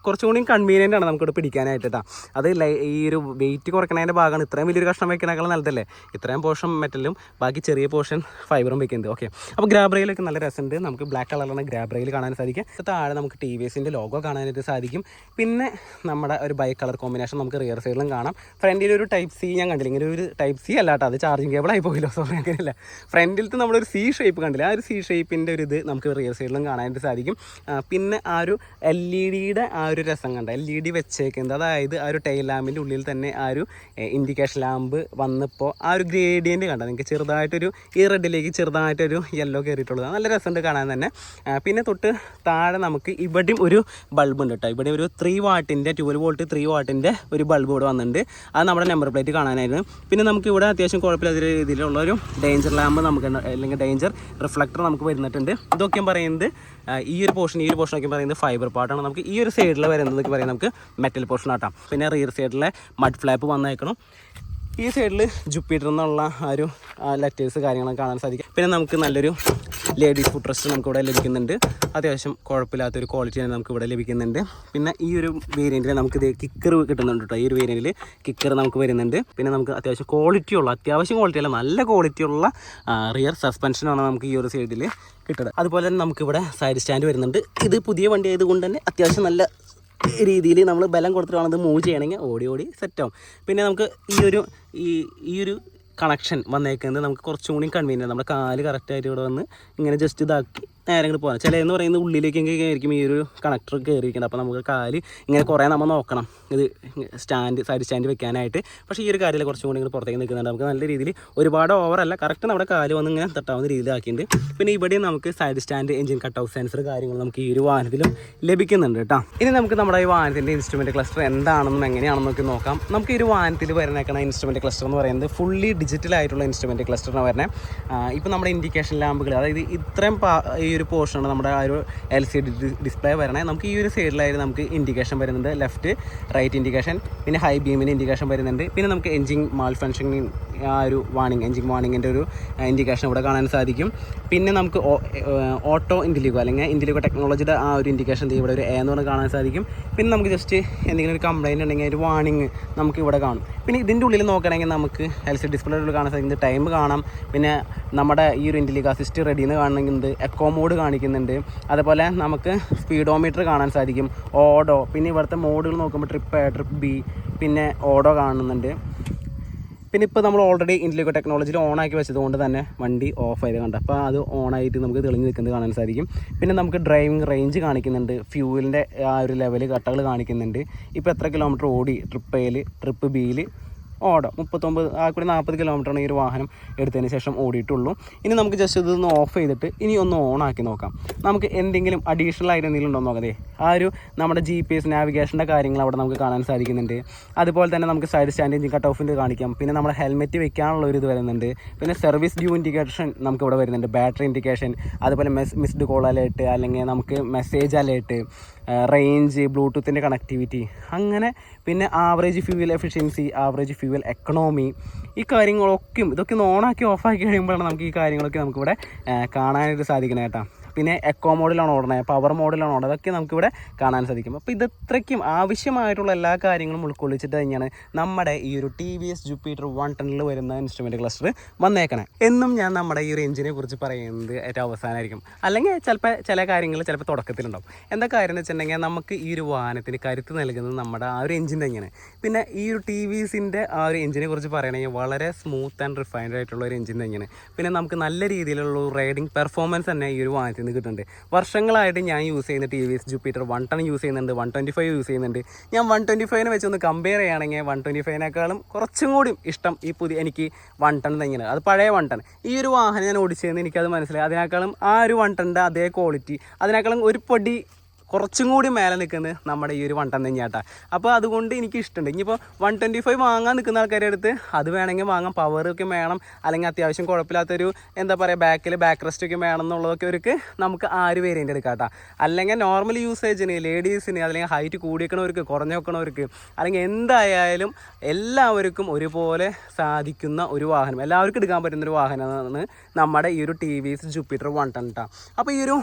കുറച്ചുകൂടി കൺവീനിയൻ്റ് ആണ് നമുക്കിവിടെ പിടിക്കാനായിട്ട് കേട്ടോ. അത് ഈ ഒരു വെയിറ്റ് കുറയ്ക്കുന്നതിൻ്റെ ഭാഗമാണ്. ഇത്രയും വലിയൊരു കഷ്ണം വെക്കണേക്കാൾ നല്ലതല്ലേ ഇത്രയും പോർഷൻ മെറ്റലും ബാക്കി ചെറിയ പോർഷൻ ഫൈബറും വെക്കുന്നത്. ഓക്കെ, അപ്പോൾ ഗ്രാബ് റെയിലൊക്കെ നല്ല രസമുണ്ട്. നമുക്ക് ബ്ലാക്ക് കളറിലാണ് ഗ്രാബ് റെയിൽ കാണാൻ സാധിക്കും. താഴെ നമുക്ക് TVSൻ്റെ ലോഗോ കാണാനായിട്ട് സാധിക്കും. പിന്നെ നമ്മുടെ ഒരു ബൈക്ക് കളർ കോമ്പിനേഷൻ നമുക്ക് റിയർ സൈഡിലും കാണാം. ഫ്രണ്ടിൽ ഒരു ടൈപ്പ് സി ഞാൻ കണ്ടില്ല, ഇങ്ങനെ ഒരു ടൈപ്പ് സി അല്ല കേട്ടോ, അത് ചാർജിങ് കേബിൾ ആയി പോയില്ലോ, സോറി അങ്ങനെയല്ല. ഫ്രണ്ടിലത്തെ നമ്മളൊരു സി ഷേപ്പ് കണ്ടില്ല, ആ ഒരു സി ഷേപ്പിൻ്റെ ഒരു ഇത് നമുക്ക് റിയർ സൈഡിലും കാണാനായിട്ട് സാധിക്കും. പിന്നെ ആ ഒരു LED ആ ഒരു രസം കണ്ട, LED വെച്ചേക്കുന്നത്, അതായത് ആ ഒരു ടൈൽ ലാമ്പിൻ്റെ ഉള്ളിൽ തന്നെ ആ ഒരു ഇൻഡിക്കേഷൻ ലാമ്പ് വന്നപ്പോൾ ആ ഒരു ഗ്രേഡിയൻറ്റ് കണ്ട, നിങ്ങൾക്ക് ചെറുതായിട്ടൊരു ഈ റെഡിലേക്ക് ചെറുതായിട്ടൊരു യെല്ലോ കയറിയിട്ടുള്ളത് നല്ല രസമുണ്ട് കാണാൻ തന്നെ. പിന്നെ തൊട്ട് താഴെ നമുക്ക് ഇവിടെയും ഒരു ബൾബ് ഉണ്ട് കേട്ടോ. ഇവിടെ ഒരു 3 വാട്ടിൻ്റെ 12 വോൾട്ട് 3 വാട്ടിൻ്റെ ഒരു ബൾബ് ഇവിടെ വന്നിട്ടുണ്ട്. അത് നമ്മുടെ നമ്പർ പ്ലേറ്റ് കാണാനായിരുന്നു. പിന്നെ നമുക്ക് ഇവിടെ അത്യാവശ്യം കുഴപ്പമില്ലാത്ത രീതിയിലുള്ള ഒരു ഡേഞ്ചർ ലാമ്പ് നമുക്ക്, അല്ലെങ്കിൽ ഡേഞ്ചർ റിഫ്ലക്ടർ നമുക്ക് വരുന്നിട്ടുണ്ട്. ഇതൊക്കെ പറയുന്നത് ഈ ഒരു പോർഷൻ ഒക്കെ പറയുന്നത് ഫൈബർ പാർട്ടാണ്. നമുക്ക് ഈ ഒരു സൈഡിൽ വരുന്നതൊക്കെ പറയുന്നത് നമുക്ക് മെറ്റൽ പോർഷൻ ആട്ടാം. പിന്നെ റിയർ സൈഡിലെ മഡ് ഫ്ലാപ്പ് വന്നേക്കണം. ഈ സൈഡിൽ ജുപ്പിറ്റർ എന്നുള്ള ആ ഒരു ലെറ്റേഴ്സ് കാര്യങ്ങളൊക്കെ കാണാൻ സാധിക്കും. പിന്നെ നമുക്ക് നല്ലൊരു ലേഡീസ് ഫുഡ് റെസ്റ്റ് നമുക്കിവിടെ ലഭിക്കുന്നുണ്ട്. അത്യാവശ്യം കുഴപ്പമില്ലാത്തൊരു ക്വാളിറ്റി തന്നെ നമുക്കിവിടെ ലഭിക്കുന്നുണ്ട്. പിന്നെ ഈ ഒരു വേരിയൻറ്റിൽ നമുക്കിത് കിക്കർ കിട്ടുന്നുണ്ട് കേട്ടോ. ഈ ഒരു വേരിയൻറ്റിൽ കിക്കർ നമുക്ക് വരുന്നുണ്ട്. പിന്നെ നമുക്ക് അത്യാവശ്യം ക്വാളിറ്റി അല്ല, നല്ല ക്വാളിറ്റിയുള്ള റിയർ സസ്പെൻഷനാണ് നമുക്ക് ഈ ഒരു സൈഡിൽ കിട്ടുന്നത്. അതുപോലെ തന്നെ നമുക്കിവിടെ സൈഡ് സ്റ്റാൻഡ് വരുന്നുണ്ട്. ഇത് പുതിയ വണ്ടി ആയതുകൊണ്ട് തന്നെ അത്യാവശ്യം നല്ല രീതിയിൽ നമ്മൾ ബലം കൊടുത്തിട്ട് വേണം ഇത് മൂവ് ചെയ്യണമെങ്കിൽ ഓടി സെറ്റാവും. പിന്നെ നമുക്ക് ഈ ഒരു കണക്ഷൻ വന്നേക്കുന്നത് നമുക്ക് കുറച്ചും കൂടി കൺവീനിയൻറ്റ്. നമ്മുടെ കാല് കറക്റ്റായിട്ട് ഇവിടെ വന്ന് ഇങ്ങനെ ജസ്റ്റ് ഇതാക്കി നേരെ ഇങ്ങോട്ട് പോകാം. ചിലതെന്ന് പറയുന്നത് ഉള്ളിലേക്കൊക്കെ ആയിരിക്കും ഈ ഒരു കണക്ടർ കയറിയിരിക്കുന്നത്. അപ്പോൾ നമുക്ക് കാല് ഇങ്ങനെ കുറേ നമ്മൾ നോക്കണം ഇത് സൈഡ് സ്റ്റാൻഡ് വെക്കാനായിട്ട്. പക്ഷേ ഈ ഒരു കാര്യത്തിൽ കുറച്ചും കൂടി ഇങ്ങനെ പുറത്തേക്ക് നിൽക്കുന്നുണ്ട്. നമുക്ക് നല്ല രീതിയിൽ ഒരുപാട് ഓവറല്ല, കറക്റ്റ് നമ്മുടെ കാല് വന്ന് ഇങ്ങനെ തട്ടാവുന്ന രീതിയിലാക്കിയിട്ടുണ്ട്. പിന്നെ ഇവിടെയും നമുക്ക് side stand, engine cut out sensor കാര്യങ്ങൾ നമുക്ക് ഈ ഒരു വാഹനത്തിലും ലഭിക്കുന്നുണ്ട് കേട്ടോ. ഇനി നമുക്ക് നമ്മുടെ ഈ വാഹനത്തിൻ്റെ ഇൻസ്ട്രുമെൻറ്റ് ക്ലസ്റ്റർ എന്താണെന്നും എങ്ങനെയാണെന്നൊക്കെ നോക്കാം. നമുക്ക് ഈ ഒരു വാഹനത്തിൽ വരുന്നേക്കണ ഇൻസ്ട്രുമെൻറ്റ് ക്ലസ്റ്റർ എന്ന് പറയുന്നത് ഫുള്ളി ഡിജിറ്റലായിട്ടുള്ള ഇൻസ്ട്രുമെൻറ്റ് ക്ലസ്റ്ററിന് വരുന്നത്. ഇപ്പോൾ നമ്മുടെ ഇൻഡിക്കേഷൻ ലാമ്പുകൾ, അതായത് ഇത്രയും ഈ ഒരു പോർഷനാണ് നമ്മുടെ ആ ഒരു LCD ഡിസ്പ്ലേ വരണേ. നമുക്ക് ഈ ഒരു സൈഡിലായിട്ട് നമുക്ക് ഇൻഡിക്കേഷൻ വരുന്നുണ്ട്, ലെഫ്റ്റ് റൈറ്റ് ഇൻഡിക്കേഷൻ. പിന്നെ ഹൈ ബീമിന് ഇൻഡിക്കേഷൻ വരുന്നുണ്ട്. പിന്നെ നമുക്ക് എൻജിൻ മാൽ ഫങ്ഷനിങ് ആ ഒരു എൻജിൻ വാർണിങ്ങിൻ്റെ ഒരു ഇൻഡിക്കേഷൻ ഇവിടെ കാണാൻ സാധിക്കും. പിന്നെ നമുക്ക് ഓട്ടോ ഇൻഡിലിഗോ അല്ലെങ്കിൽ ഇൻഡിലിഗോ ടെക്നോളജിയുടെ ആ ഒരു ഇൻഡിക്കേഷൻ ഇവിടെ ഒരു എന്ന് പറഞ്ഞ് കാണാൻ സാധിക്കും. പിന്നെ നമുക്ക് ജസ്റ്റ് എന്തെങ്കിലും ഒരു കംപ്ലയിൻറ്റ് ഉണ്ടെങ്കിൽ ഒരു വാർണിംഗ് നമുക്ക് ഇവിടെ കാണും. പിന്നെ ഇതിൻ്റെ ഉള്ളിൽ നോക്കുകയാണെങ്കിൽ നമുക്ക് LCD ഡിസ്പ്ലേയുടെ ഉള്ളിൽ കാണാൻ സാധിക്കുന്നത് ടൈം കാണാം. പിന്നെ നമ്മുടെ ഈ ഒരു ഇൻഡിലിഗോ അസിസ്റ്റ് റെഡിന്ന് കാണുന്നുണ്ട്, എക്കോ മോഡ് കാണിക്കുന്നുണ്ട്. അതുപോലെ നമുക്ക് സ്പീഡോമീറ്റർ കാണാൻ സാധിക്കും, ഓഡോ. പിന്നെ ഇവിടുത്തെ മോഡുകൾ നോക്കുമ്പോൾ ട്രിപ്പ് A, ട്രിപ്പ് B, പിന്നെ ഓഡോ കാണുന്നുണ്ട്. പിന്നെ ഇപ്പോൾ നമ്മൾ ഓൾറെഡി ഇൻഡിലിഗോ ടെക്നോളജിയിൽ ഓണാക്കി വെച്ചതുകൊണ്ട് തന്നെ വണ്ടി ഓഫ് ആയത് കണ്ട, അപ്പോൾ അത് ഓണായിട്ട് നമുക്ക് തെളിഞ്ഞ് നിൽക്കുന്നത് കാണാൻ സാധിക്കും. പിന്നെ നമുക്ക് ഡ്രൈവിംഗ് റേഞ്ച് കാണിക്കുന്നുണ്ട്, ഫ്യൂവലിൻ്റെ ആ ഒരു ലെവൽ കട്ടകൾ കാണിക്കുന്നുണ്ട്. ഇപ്പോൾ എത്ര കിലോമീറ്റർ ഓടി ട്രിപ്പ് Aയിൽ, ട്രിപ്പ് Bയിൽ ഓടോ 39 ആ കൂടി 40 കിലോമീറ്ററാണ് ഈ ഒരു വാഹനം എടുത്തതിന് ശേഷം ഓടിയിട്ടുള്ളൂ. ഇനി നമുക്ക് ജസ്റ്റ് ഇതൊന്ന് ഓഫ് ചെയ്തിട്ട് ഇനി ഒന്ന് ഓണാക്കി നോക്കാം. നമുക്ക് എന്തെങ്കിലും അഡീഷണൽ ആയിട്ട് എന്തെങ്കിലും ഉണ്ടോ നോക്കതേ. ആ ഒരു നമ്മുടെ GPS നാവിഗേഷൻ്റെ കാര്യങ്ങൾ അവിടെ നമുക്ക് കാണാൻ സാധിക്കുന്നുണ്ട്. അതുപോലെ തന്നെ നമുക്ക് സൈഡ് സ്റ്റാൻഡ്, എഞ്ചിൻ കട്ട് ഓഫിൻ്റെ കാണിക്കാം. പിന്നെ നമ്മുടെ ഹെൽമെറ്റ് വെക്കാനുള്ള ഒരു ഇത് വരുന്നുണ്ട്. പിന്നെ സർവീസ് ഡ്യൂ ഇൻഡിക്കേഷൻ നമുക്ക് ഇവിടെ വരുന്നുണ്ട്, ബാറ്ററി ഇൻഡിക്കേഷൻ, അതുപോലെ മിസ്ഡ് കോൾ അലേർട്ട്, അല്ലെങ്കിൽ നമുക്ക് മെസ്സേജ് അലേർട്ട്, റേഞ്ച്, ബ്ലൂടൂത്തിൻ്റെ കണക്ടിവിറ്റി, അങ്ങനെ പിന്നെ average fuel efficiency, average fuel economy, ഈ കാര്യങ്ങളൊക്കെയും ഇതൊക്കെ ഒന്ന് ഓണാക്കി ഓഫാക്കി കഴിയുമ്പോഴാണ് നമുക്ക് ഈ കാര്യങ്ങളൊക്കെ നമുക്കിവിടെ കാണാനായിട്ട് സാധിക്കുന്നത് കേട്ടോ. പിന്നെ എക്കോ മോഡിലാണ് ഓടണേ, പവർ മോഡിലാണ് ഓടണത്, അതൊക്കെ നമുക്കിവിടെ കാണാൻ സാധിക്കും. അപ്പോൾ ഇത്രയ്ക്കും ആവശ്യമായിട്ടുള്ള എല്ലാ കാര്യങ്ങളും ഉൾക്കൊള്ളിച്ചിട്ട് തന്നെയാണ് നമ്മുടെ ഈ ഒരു TVS ജുപ്പിറ്റർ 110 വരുന്ന ഇൻസ്ട്രുമെൻറ്റ് ക്ലസ്റ്റർ വന്നേക്കണേ. എന്നും ഞാൻ നമ്മുടെ ഈ ഒരു എഞ്ചിനെ കുറിച്ച് പറയുന്നത് ഏറ്റവും അവസാനമായിരിക്കും, അല്ലെങ്കിൽ ചില കാര്യങ്ങൾ ചിലപ്പോൾ തുടക്കത്തിലുണ്ടാവും. എന്താ കാര്യം എന്ന് വെച്ചിട്ടുണ്ടെങ്കിൽ നമുക്ക് ഈ ഒരു വാഹനത്തിന് കരുത്ത് നൽകുന്നത് നമ്മുടെ ആ ഒരു എഞ്ചിൻ തന്നെയാണ്. പിന്നെ ഈ ഒരു TVSൻ്റെ ആ ഒരു എഞ്ചിനെ കുറിച്ച് പറയുകയാണെങ്കിൽ വളരെ സ്മൂത്ത് ആൻഡ് റിഫൈൻഡ് ആയിട്ടുള്ള ഒരു എഞ്ചിൻ തന്നെയാണ്. പിന്നെ നമുക്ക് നല്ല രീതിയിലുള്ള റൈഡിങ് പെർഫോമൻസ് തന്നെ ഈ ഒരു വാഹനത്തിൽ കിട്ടുന്നുണ്ട്. വർഷങ്ങളായിട്ട് ഞാൻ യൂസ് ചെയ്യുന്ന TVS ജുപ്പിറ്റർ 110 യൂസ് ചെയ്യുന്നുണ്ട്, 125 യൂസ് ചെയ്യുന്നുണ്ട്. ഞാൻ 125 വെച്ചൊന്ന് കമ്പയർ ചെയ്യുകയാണെങ്കിൽ 125 കുറച്ചും കൂടി ഇഷ്ടം ഈ എനിക്ക് 110 തന്നെയാണ്. അത് പഴയ 110. ഈ ഒരു വാഹനം ഞാൻ ഓടിച്ചതെന്ന് എനിക്കത് മനസ്സിലായി. അതിനേക്കാളും ആ ഒരു 110ൻ്റെ അതേ ക്വാളിറ്റി, അതിനേക്കാളും ഒരു പടി കുറച്ചും കൂടി മേലെ നിൽക്കുന്നത് നമ്മുടെ ഈ ഒരു 110 തന്നെയാട്ടാ. അപ്പോൾ അതുകൊണ്ട് എനിക്ക് ഇഷ്ടമുണ്ട്. ഇനിയിപ്പോൾ 125 വാങ്ങാൻ നിൽക്കുന്ന ആൾക്കാരുടെ അടുത്ത് അത് വേണമെങ്കിൽ വാങ്ങാം, പവറൊക്കെ വേണം, അല്ലെങ്കിൽ അത്യാവശ്യം കുഴപ്പമില്ലാത്തൊരു എന്താ പറയുക ബാക്ക് റെസ്റ്റ് ഒക്കെ വേണം എന്നുള്ളതൊക്കെ അവർക്ക് നമുക്ക് ആ ഒരു വേരിയൻ്റ് എടുക്കാം കേട്ടോ. അല്ലെങ്കിൽ നോർമൽ യൂസേജിന്, ലേഡീസിന്, അല്ലെങ്കിൽ ഹൈറ്റ് കൂടിയേക്കണവർക്ക്, കുറഞ്ഞു വെക്കണവർക്ക്, അല്ലെങ്കിൽ എന്തായാലും എല്ലാവർക്കും ഒരുപോലെ സാധിക്കുന്ന ഒരു വാഹനം, എല്ലാവർക്കും എടുക്കാൻ പറ്റുന്നൊരു വാഹനമാണ് നമ്മുടെ ഈ ഒരു TVS ജുപ്പിറ്റർ 110 കേട്ടോ. അപ്പോൾ ഈ ഒരു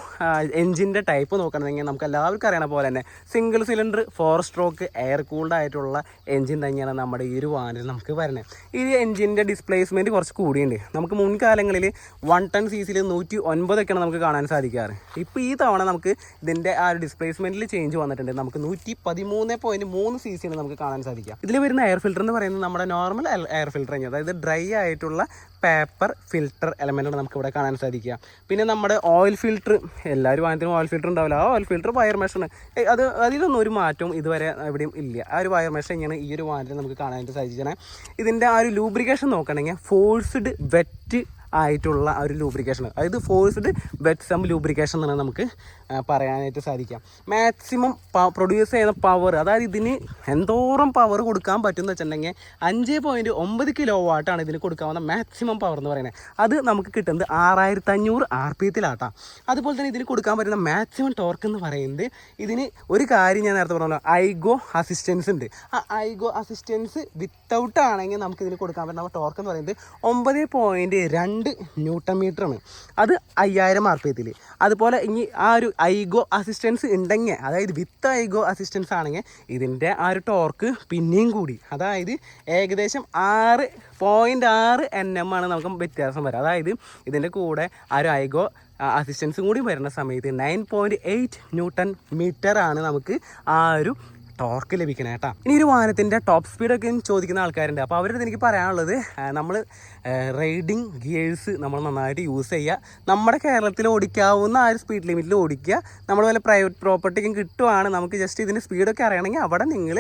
എഞ്ചിൻ്റെ ടൈപ്പ് നോക്കണമെങ്കിൽ നമുക്ക് എല്ലാവർക്കും അറിയണ പോലെ തന്നെ single cylinder 4 stroke air cooled ആയിട്ടുള്ള എൻജിൻ തന്നെയാണ് നമ്മുടെ ഈ ഒരു വാഹനത്തിൽ നമുക്ക് വരുന്നത്. ഈ എൻജിൻ്റെ ഡിസ്പ്ലേസ്മെൻറ്റ് കുറച്ച് കൂടിയുണ്ട്. നമുക്ക് മുൻകാലങ്ങളിൽ 110 cc 109ഒക്കെയാണ് നമുക്ക് കാണാൻ സാധിക്കാറ്. ഇപ്പോൾ ഈ തവണ നമുക്ക് ഇതിൻ്റെ ആ ഒരു ഡിസ്പ്ലേസ്മെൻറ്റിൽ ചേഞ്ച് വന്നിട്ടുണ്ട്. നമുക്ക് 113.3 cc ആണ് നമുക്ക് കാണാൻ സാധിക്കുക. ഇതിൽ വരുന്ന എയർ ഫിൽറ്റർ എന്ന് പറയുന്നത് നമ്മുടെ നോർമൽ എയർ ഫിൽറ്റർ തന്നെയാണ്, അതായത് ഡ്രൈ ആയിട്ടുള്ള പേപ്പർ ഫിൽറ്റർ എലമെൻറ്റാണ് നമുക്ക് ഇവിടെ കാണാൻ സാധിക്കുക. പിന്നെ നമ്മുടെ ഓയിൽ ഫിൽറ്റർ, എല്ലാവരും വാഹനത്തിനും ഓയിൽ ഫിൽറ്റർ ഉണ്ടാവില്ല, ആ ഓയിൽ ഫിൽറ്റർ വയർ മെഷാണ്. അതിലൊന്നും ഒരു മാറ്റവും ഇതുവരെ എവിടെയും ഇല്ല. ആ ഒരു വയർ മെഷ് തന്നെയാണ് ഈ ഒരു വാഹനത്തിൽ നമുക്ക് കാണാനായിട്ട് സാധിച്ചത്. ഇതിൻ്റെ ആ ഒരു ലൂബ്രിക്കേഷൻ നോക്കണമെങ്കിൽ ഫോഴ്സ്ഡ് വെറ്റ് ആയിട്ടുള്ള ആ ഒരു ലൂബ്രിക്കേഷൻ, അതായത് ഫോഴ്സ്ഡ് വെറ്റ് സം ലൂബ്രിക്കേഷൻ എന്നാണ് നമുക്ക് പറയാനായിട്ട് സാധിക്കാം. മാക്സിമം പ്രൊഡ്യൂസ് ചെയ്യുന്ന പവർ, അതായത് ഇതിന് എന്തോരം പവർ കൊടുക്കാൻ പറ്റുമെന്ന് വെച്ചിട്ടുണ്ടെങ്കിൽ 5.9 kW ഇതിന് കൊടുക്കാവുന്ന മാക്സിമം പവർ എന്ന് പറയുന്നത്. അത് നമുക്ക് കിട്ടുന്നത് 6500 RPM. അതുപോലെ തന്നെ ഇതിന് കൊടുക്കാൻ പറ്റുന്ന മാക്സിമം ടോർക്ക് എന്ന് പറയുന്നത്, ഇതിന് ഒരു കാര്യം ഞാൻ നേരത്തെ പറഞ്ഞല്ലോ, ഐഗോ അസിസ്റ്റൻസ് ഉണ്ട്. ആ ഐഗോ അസിസ്റ്റൻസ് വിത്തൗട്ട് ആണെങ്കിൽ നമുക്ക് ഇതിന് കൊടുക്കാൻ പറ്റുന്ന ടോർക്ക് എന്ന് പറയുന്നത് 9.2 Nm. അത് 5000 RPM. അതുപോലെ ഇനി ആ ഒരു ഐഗോ അസിസ്റ്റൻസ് ഉണ്ടെങ്കിൽ, അതായത് വിത്ത് ഐഗോ അസിസ്റ്റൻസ് ആണെങ്കിൽ ഇതിൻ്റെ ആ ഒരു ടോർക്ക് പിന്നെയും കൂടി, അതായത് ഏകദേശം 6.6 Nm ആണ് നമുക്ക് വ്യത്യാസം വരാം. അതായത് ഇതിൻ്റെ കൂടെ ആ ഒരു ഐഗോ അസിസ്റ്റൻസും കൂടി വരുന്ന സമയത്ത് 9.8 Nm ആണ് നമുക്ക് ആ ഒരു ടോർക്ക് ലഭിക്കണം കേട്ടോ. ഇനി ഒരു വാഹനത്തിൻ്റെ ടോപ്പ് സ്പീഡൊക്കെ ചോദിക്കുന്ന ആൾക്കാരുണ്ട്. അപ്പോൾ അവരുടെ എനിക്ക് പറയാനുള്ളത്, നമ്മൾ റൈഡിങ് ഗിയേഴ്സ് നമ്മൾ നന്നായിട്ട് യൂസ് ചെയ്യുക. നമ്മുടെ കേരളത്തിൽ ഓടിക്കാവുന്ന ആ ഒരു സ്പീഡ് ലിമിറ്റിൽ ഓടിക്കുക. നമ്മൾ വല്ല പ്രൈവറ്റ് പ്രോപ്പർട്ടിക്കും കിട്ടുവാണ്, നമുക്ക് ജസ്റ്റ് ഇതിൻ്റെ സ്പീഡൊക്കെ അറിയണമെങ്കിൽ അവിടെ നിങ്ങൾ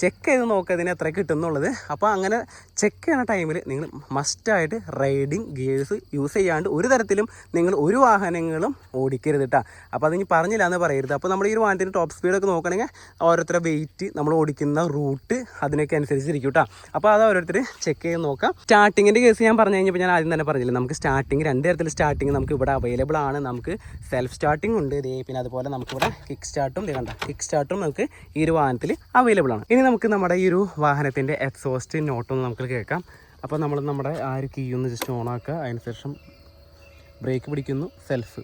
ചെക്ക് ചെയ്ത് നോക്കുക ഇതിന് എത്ര കിട്ടുന്നുള്ളത്. അപ്പോൾ അങ്ങനെ ചെക്ക് ചെയ്യുന്ന ടൈമിൽ നിങ്ങൾ മസ്റ്റായിട്ട് റൈഡിങ് ഗിയേഴ്സ് യൂസ് ചെയ്യാണ്ട് ഒരു തരത്തിലും നിങ്ങൾ ഒരു വാഹനങ്ങളും ഓടിക്കരുത് കേട്ടോ. അപ്പോൾ അതിന് പറഞ്ഞില്ല എന്ന് പറയരുത്. അപ്പോൾ നമ്മൾ ഈ ഒരു വാഹനത്തിൻ്റെ ടോപ്പ് സ്പീഡൊക്കെ നോക്കണമെങ്കിൽ ഓരോരുത്തരുടെ വെയിറ്റ്, നമ്മൾ ഓടിക്കുന്ന റൂട്ട്, അതിനൊക്കെ അനുസരിച്ചിരിക്കും കേട്ടോ. അപ്പോൾ അത് ഓരോരുത്തർ ചെക്ക് ചെയ്ത് നോക്കാം. സ്റ്റാർട്ടിങ്ങിൻ്റെ കേസ് ഞാൻ പറഞ്ഞു കഴിഞ്ഞപ്പോൾ ഞാൻ ആദ്യം തന്നെ പറഞ്ഞില്ല, നമുക്ക് സ്റ്റാർട്ടിങ് 2 തരത്തിൽ സ്റ്റാർട്ടിങ് നമുക്ക് ഇവിടെ അവൈലബിൾ ആണ്. നമുക്ക് സെൽഫ് സ്റ്റാർട്ടിങ് ഉണ്ട്, പിന്നെ അതുപോലെ നമുക്കിവിടെ കിക്ക് സ്റ്റാർട്ടും കണ്ട കിക്ക് സ്റ്റാർട്ടും നമുക്ക് ഈ ഒരു വാഹനത്തിൽ അവൈലബിൾ ആണ്. ഇനി നമുക്ക് നമ്മുടെ ഈ ഒരു വാഹനത്തിൻ്റെ എക്സോസ്റ്റ് നോട്ടൊന്ന് നമുക്ക് കേൾക്കാം. അപ്പോൾ നമ്മൾ നമ്മുടെ ആ ഒരു കീ ഒന്ന് ജസ്റ്റ് ഓൺ ആക്കുക. അതിനുശേഷം ബ്രേക്ക് പിടിക്കുന്നു, സെൽഫ്.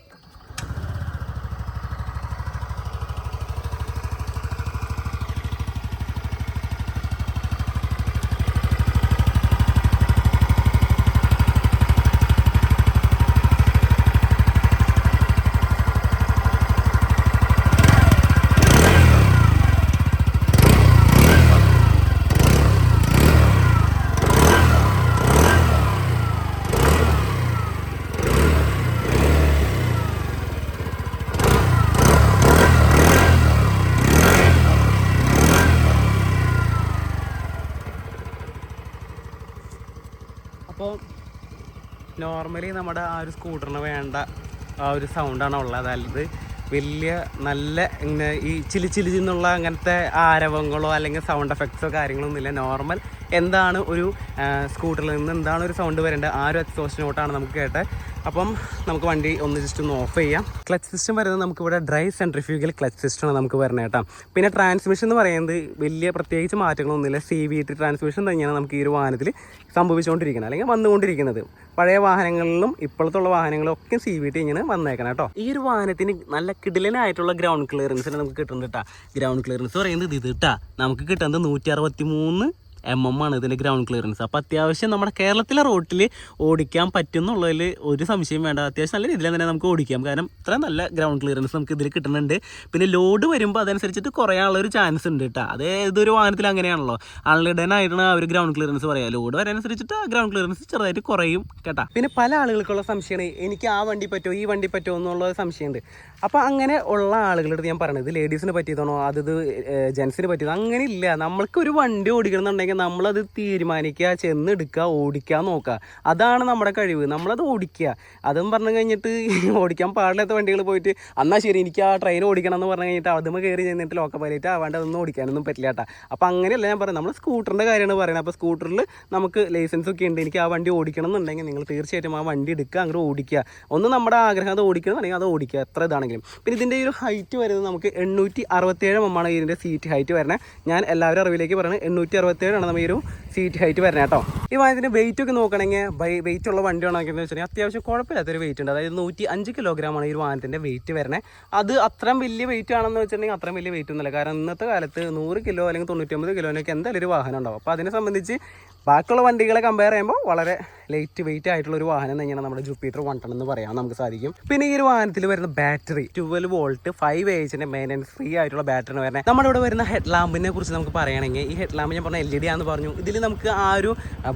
അപ്പോൾ നോർമലി നമ്മുടെ ആ ഒരു സ്കൂട്ടറിന് വേണ്ട ആ ഒരു സൗണ്ടാണ് ഉള്ളത്. അതായത് വലിയ നല്ല ഇങ്ങനെ ഈ ചിലി എന്നുള്ള അങ്ങനത്തെ ആരവങ്ങളോ അല്ലെങ്കിൽ സൗണ്ട് എഫക്ട്സോ കാര്യങ്ങളൊന്നും ഇല്ല. നോർമൽ എന്താണ് ഒരു സ്കൂട്ടറിൽ നിന്ന് എന്താണ് ഒരു സൗണ്ട് വരേണ്ടത്, ആ ഒരു എക്സോസ്റ്റ് നോട്ടാണ് നമുക്ക് കേട്ടത്. അപ്പം നമുക്ക് വണ്ടി ഒന്ന് ജസ്റ്റ് ഒന്ന് ഓഫ് ചെയ്യാം. ക്ലച്ച് സിസ്റ്റം വരുന്നത് നമുക്കിവിടെ ഡ്രൈവ് സെൻട്രിഫ്യൂഗൽ ക്ലച്ച് സിസ്റ്റമാണ് നമുക്ക് വരുന്നത് കേട്ടോ. പിന്നെ ട്രാൻസ്മിഷൻ എന്ന് പറയുന്നത് വലിയ പ്രത്യേകിച്ച് മാറ്റങ്ങളൊന്നുമില്ല. CVT ട്രാൻസ്മിഷൻ തന്നെയാണ് നമുക്ക് ഈ ഒരു വാഹനത്തിൽ സംഭവിച്ചുകൊണ്ടിരിക്കുന്നത് അല്ലെങ്കിൽ വന്നുകൊണ്ടിരിക്കുന്നത്. പഴയ വാഹനങ്ങളിലും ഇപ്പോഴത്തുള്ള വാഹനങ്ങളും ഒക്കെ CVT ഇങ്ങനെ വന്നേക്കണം കേട്ടോ. ഈ ഒരു വാഹനത്തിന് നല്ല കിടിലനായിട്ടുള്ള ഗ്രൗണ്ട് ക്ലിയറൻസിന് നമുക്ക് കിട്ടുന്നുണ്ട് കേട്ടോ. ഗ്രൗണ്ട് ക്ലിയറൻസ് പറയുന്നത് ഇത് കേട്ടോ, നമുക്ക് കിട്ടുന്നത് 163 mm ആണ് ഇതിൻ്റെ ഗ്രൗണ്ട് ക്ലിയറൻസ്. അപ്പോൾ അത്യാവശ്യം നമ്മുടെ കേരളത്തിലെ റോട്ടിൽ ഓടിക്കാൻ പറ്റുന്നുള്ളതിൽ ഒരു സംശയം വേണ്ട. അത്യാവശ്യം നല്ല രീതിയിൽ തന്നെ നമുക്ക് ഓടിക്കാം, കാരണം ഇത്രയും നല്ല ഗ്രൗണ്ട് ക്ലിയറൻസ് നമുക്ക് ഇതിൽ കിട്ടുന്നുണ്ട്. പിന്നെ ലോഡ് വരുമ്പോൾ അതനുസരിച്ചിട്ട് കുറയാനുള്ളൊരു ചാൻസ് ഉണ്ട് കേട്ടോ. അത് ഏതൊരു വാഹനത്തിൽ അങ്ങനെയാണല്ലോ, അൺലിഡൻ ആയിട്ടാണ് ആ ഒരു ഗ്രൗണ്ട് ക്ലിയറൻസ് പറയുക. ലോഡ് വരാനനുസരിച്ചിട്ട് ആ ഗ്രൗണ്ട് ക്ലിയറൻസ് ചെറുതായിട്ട് കുറയും കേട്ടോ. പിന്നെ പല ആളുകൾക്കുള്ള സംശയമാണ്, എനിക്ക് ആ വണ്ടി പറ്റുമോ ഈ വണ്ടി പറ്റുമോ എന്നുള്ള സംശയമുണ്ട്. അപ്പോൾ അങ്ങനെ ഉള്ള ആളുകളുടെ ഞാൻ പറയണത് ലേഡീസിന് പറ്റിയതാണോ അത് ജെൻസിന് പറ്റിയതോ അങ്ങനെ ഇല്ല. നമ്മൾക്കൊരു വണ്ടി ഓടിക്കണം എന്നുണ്ടെങ്കിൽ നമ്മളത് തീരുമാനിക്കുക, ചെന്നെടുക്കുക, ഓടിക്കാൻ നോക്കുക. അതാണ് നമ്മുടെ കഴിവ്. നമ്മളത് ഓടിക്കുക. അതും പറഞ്ഞു കഴിഞ്ഞിട്ട് ഓടിക്കാൻ പാടില്ലാത്ത വണ്ടികൾ പോയിട്ട് എന്നാൽ ശരി എനിക്ക് ആ ട്രെയിൻ ഓടിക്കണം എന്ന് പറഞ്ഞു കഴിഞ്ഞിട്ട് അതുമ്പോൾ കയറി ചെന്നിട്ട് ലോക്കൽ പൈലറ്റ് ആവാണ്ട് അതൊന്നും ഓടിക്കാനൊന്നും പറ്റില്ല കേട്ടോ. അപ്പോൾ അങ്ങനെയല്ല ഞാൻ പറയുന്നത്, നമ്മൾ സ്കൂട്ടറിൻ്റെ കാര്യമാണ് പറയുന്നത്. അപ്പോൾ സ്കൂട്ടറിൽ നമുക്ക് ലൈസൻസ് ഒക്കെ ഉണ്ട്, എനിക്ക് ആ വണ്ടി ഓടിക്കണം എന്നുണ്ടെങ്കിൽ നിങ്ങൾ തീർച്ചയായിട്ടും ആ വണ്ടി എടുക്കുക, അങ്ങനെ ഓടിക്കുക. ഒന്ന് നമ്മുടെ ആഗ്രഹം അത് ഓടിക്കണമെന്നുണ്ടെങ്കിൽ അത് ഓടിക്കുക, എത്ര ഇതാണെങ്കിലും. പിന്നെ ഇതിൻ്റെ ഒരു ഹൈറ്റ് വരുന്നത് നമുക്ക് 867 mm ആണ് ഇതിൻ്റെ സീറ്റ് ഹൈറ്റ് വരുന്നത്. ഞാൻ എല്ലാവരും അറിവിലേക്ക് പറയുന്നത് 867 ആണ് നമ്മൾ ഈ ഒരു സീറ്റ് ഹൈറ്റ് വരുന്നത് കേട്ടോ. ഈ വാഹനത്തിൻ്റെ വെയിറ്റ് ഒക്കെ നോക്കണമെങ്കിൽ വെയിറ്റ് ഉള്ള വണ്ടിയാണെന്ന് വെച്ചിട്ടുണ്ടെങ്കിൽ അത്യാവശ്യം കുഴപ്പമില്ലാത്തൊരു വെയിറ്റ് ഉണ്ട്. അതായത് 105 കിലോഗ്രാമാണ് ഈ ഒരു വാഹനത്തിൻ്റെ വെയിറ്റ് വരുന്നത്. അത് അത്രയും വലിയ വെയിറ്റ് ആണെന്ന് വെച്ചിട്ടുണ്ടെങ്കിൽ അത്രയും വലിയ വെയിറ്റ് ഒന്നുമില്ല. കാരണം ഇന്നത്തെ കാലത്ത് 100 കിലോ അല്ലെങ്കിൽ 99 കിലോനൊക്കെ എന്തായാലും ഒരു വാഹനം ഉണ്ടാവും. അപ്പോൾ അതിനെ സംബന്ധിച്ച് ബാക്കിയുള്ള വണ്ടികളെ കമ്പയർ ചെയ്യുമ്പോൾ വളരെ ലൈറ്റ് വെയിറ്റ് ആയിട്ടുള്ള ഒരു വാഹനം തന്നെയാണ് നമ്മുടെ ജൂപ്പിറ്റർ 110 എന്ന് പറയാൻ നമുക്ക് സാധിക്കും. പിന്നെ ഈ ഒരു വാഹനത്തിൽ വരുന്ന ബാറ്ററി 12 വോൾട്ട് 5 AHന്റെ മെയിൻ്റനൻസ് ഫ്രീ ആയിട്ടുള്ള ബാറ്ററി വരുന്നത്. നമ്മുടെ ഇവിടെ വരുന്ന ഹെഡ് ലാമ്പിനെ കുറിച്ച് നമുക്ക് പറയുകയാണെങ്കിൽ ഈ ഹെഡ് ലാമ്പ് ഞാൻ പറഞ്ഞ LED ആണെന്ന് പറഞ്ഞു. ഇതിൽ നമുക്ക് ആ ഒരു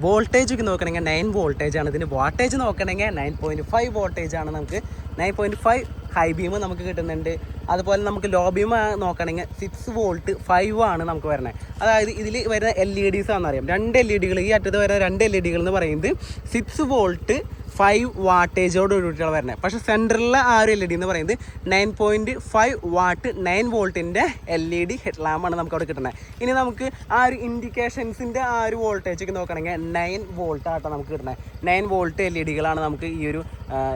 വോൾട്ടേജ് ഒക്കെ നോക്കണമെങ്കിൽ 9 വോൾട്ടേജ് ആണ്. ഇതിന് വാട്ടേജ് നോക്കണമെങ്കിൽ 9.5 വോൾട്ടേജ് ആണ്. നമുക്ക് 9.5 ഹൈ ബീം നമുക്ക് കിട്ടുന്നുണ്ട്. അതുപോലെ നമുക്ക് ലോ ബീം നോക്കണമെങ്കിൽ 6 വോൾട്ട് 5 ആണ് നമുക്ക് വരുന്നത്. അതായത് ഇതിൽ വരുന്ന LEDs ആണെന്നറിയാം. 2 LEDകൾ ഈ അറ്റത്ത് വരുന്ന 2 LEDകൾ എന്ന് പറയുന്നത് 6 വോൾട്ട് 5 വാട്ടേജോട് കൂടിയിട്ടാണ് വരുന്നത്. പക്ഷേ സെൻറ്ററിലെ ആ ഒരു LED എന്ന് പറയുന്നത് 9.5 വാട്ട് 9 വോൾട്ടിൻ്റെ LED ഹെഡ് ലാമ്പാണ് നമുക്ക് അവിടെ കിട്ടുന്നത്. ഇനി നമുക്ക് ആ ഒരു ഇൻഡിക്കേഷൻസിൻ്റെ ആ ഒരു വോൾട്ടേജ് നോക്കണമെങ്കിൽ 9 വോൾട്ട് ആയിട്ടാണ് നമുക്ക് കിട്ടുന്നത്. 9 വോൾട്ട് LEDകളാണ് നമുക്ക് ഈ ഒരു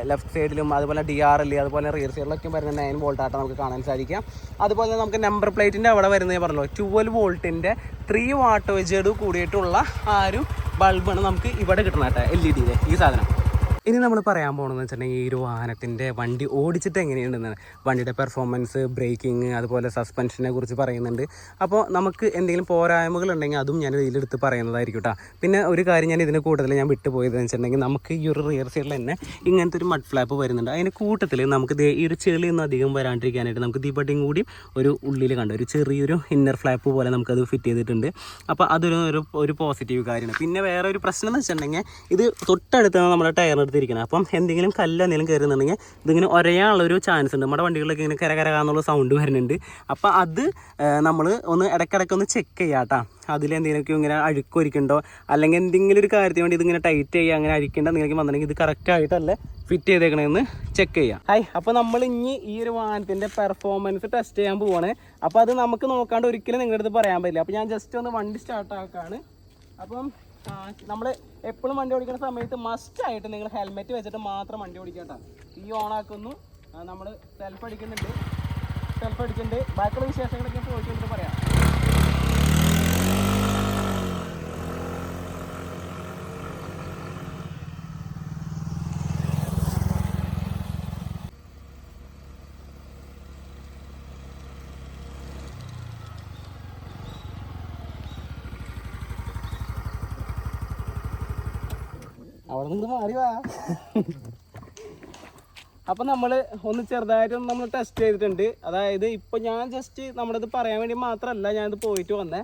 ലെഫ്റ്റ് സൈഡിലും അതുപോലെ DRL അതുപോലെ റിയർ സൈഡിലൊക്കെ വരുന്ന 9 വോൾട്ട് ആയിട്ടാണ് നമുക്ക് കാണാൻ സാധിക്കാം. അതുപോലെ നമുക്ക് നമ്പർ പ്ലേറ്റിൻ്റെ അവിടെ വരുന്നത് പറഞ്ഞല്ലോ 12 വോൾട്ടിൻ്റെ 3 വാട്ടേജോട് കൂടിയിട്ടുള്ള ആ ഒരു ബൾബാണ് നമുക്ക് ഇവിടെ കിട്ടുന്നത് കേട്ടോ, LEDയിലെ ഈ സാധനം. ഇനി നമ്മൾ പറയാൻ പോകണമെന്ന് വെച്ചിട്ടുണ്ടെങ്കിൽ ഈ ഒരു വാഹനത്തിൻ്റെ വണ്ടി ഓടിച്ചിട്ട് എങ്ങനെയുണ്ടെന്ന്, വണ്ടിയുടെ പെർഫോമൻസ്, ബ്രേക്കിംഗ്, അതുപോലെ സസ്പെൻഷനെ കുറിച്ച് പറയുന്നുണ്ട്. അപ്പോൾ നമുക്ക് എന്തെങ്കിലും പോരായ്മകൾ ഉണ്ടെങ്കിൽ അതും ഞാൻ ഇതിലെടുത്ത് പറയുന്നതായിരിക്കും കേട്ടോ. പിന്നെ ഒരു കാര്യം ഞാൻ ഇതിന് കൂടുതൽ ഞാൻ വിട്ടുപോയതെന്ന് വെച്ചിട്ടുണ്ടെങ്കിൽ നമുക്ക് ഈ ഒരു റിയർ സൈഡിൽ തന്നെ ഇങ്ങനത്തെ ഒരു മഡ് ഫ്ലാപ്പ് വരുന്നുണ്ട്. അതിന് കൂട്ടത്തിൽ നമുക്ക് ഈ ഒരു ചെളിയൊന്നും അധികം വരാണ്ടിരിക്കാനായിട്ട് നമുക്ക് ദീപട്ടിയും കൂടി ഒരു ഉള്ളിൽ കണ്ട ഒരു ചെറിയൊരു ഇന്നർ ഫ്ലാപ്പ് പോലെ നമുക്കത് ഫിറ്റ് ചെയ്തിട്ടുണ്ട്. അപ്പോൾ അതൊരു പോസിറ്റീവ് കാര്യമാണ്. പിന്നെ വേറെ ഒരു പ്രശ്നം എന്ന് വെച്ചിട്ടുണ്ടെങ്കിൽ ഇത് തൊട്ടടുത്താണ് നമ്മുടെ ടയറിനടുത്ത് ഇരിക്കണം. അപ്പം എന്തെങ്കിലും കല്ല് എന്തെങ്കിലും കയറുന്നുണ്ടെങ്കിൽ ഇതിങ്ങനെ ഒരയാനുള്ളൊരു ചാൻസ് ഉണ്ട്. നമ്മുടെ വണ്ടികളിലൊക്കെ ഇങ്ങനെ കരകരാന്നുള്ള സൗണ്ട് വരുന്നുണ്ട്. അപ്പം അത് നമ്മൾ ഒന്ന് ഇടയ്ക്കിടയ്ക്ക് ചെക്ക് ചെയ്യാം കേട്ടോ. അതിലെന്തെങ്കിലുമൊക്കെ ഇങ്ങനെ അഴുക്കൊരിക്കുന്നുണ്ടോ അല്ലെങ്കിൽ എന്തെങ്കിലും ഒരു കാര്യത്തിന് വേണ്ടി ഇതിങ്ങനെ ടൈറ്റ് ചെയ്യുക അങ്ങനെ അഴിക്കേണ്ട എന്തെങ്കിലും വന്നിട്ടുണ്ടെങ്കിൽ ഇത് കറക്റ്റായിട്ടല്ലേ ഫിറ്റ് ചെയ്തേക്കണമെന്ന് ചെക്ക് ചെയ്യാം. അപ്പോൾ നമ്മൾ ഇനി ഈ ഒരു വാഹനത്തിൻ്റെ പെർഫോമൻസ് ടെസ്റ്റ് ചെയ്യാൻ പോവാണ്. അപ്പോൾ അത് നമുക്ക് നോക്കാണ്ട് ഒരിക്കലും നിങ്ങളുടെ അടുത്ത് പറയാൻ പറ്റില്ല. അപ്പോൾ ഞാൻ ജസ്റ്റ് ഒന്ന് വണ്ടി സ്റ്റാർട്ടാക്കാണ്. അപ്പം നമ്മൾ എപ്പോഴും വണ്ടി ഓടിക്കുന്ന സമയത്ത് മസ്റ്റായിട്ട് നിങ്ങൾ ഹെൽമെറ്റ് വെച്ചിട്ട് മാത്രം വണ്ടി ഓടിക്കട്ടോ. ഈ ഓണാക്കുന്നു, നമ്മൾ സെൽഫ് അടിക്കുന്നുണ്ട്. ബാക്കിയുള്ള വിശേഷങ്ങളൊക്കെ ചോദിച്ചിട്ട് പറയാം. അവിടെ നിന്ന് മാറി വാ. അപ്പം നമ്മൾ ഒന്ന് ചെറുതായിട്ടൊന്ന് നമ്മൾ ടെസ്റ്റ് ചെയ്തിട്ടുണ്ട്. അതായത് ഇപ്പോൾ ഞാൻ ജസ്റ്റ് നമ്മളിത് പറയാൻ വേണ്ടി മാത്രമല്ല ഞാനിത് പോയിട്ട് വന്നേ.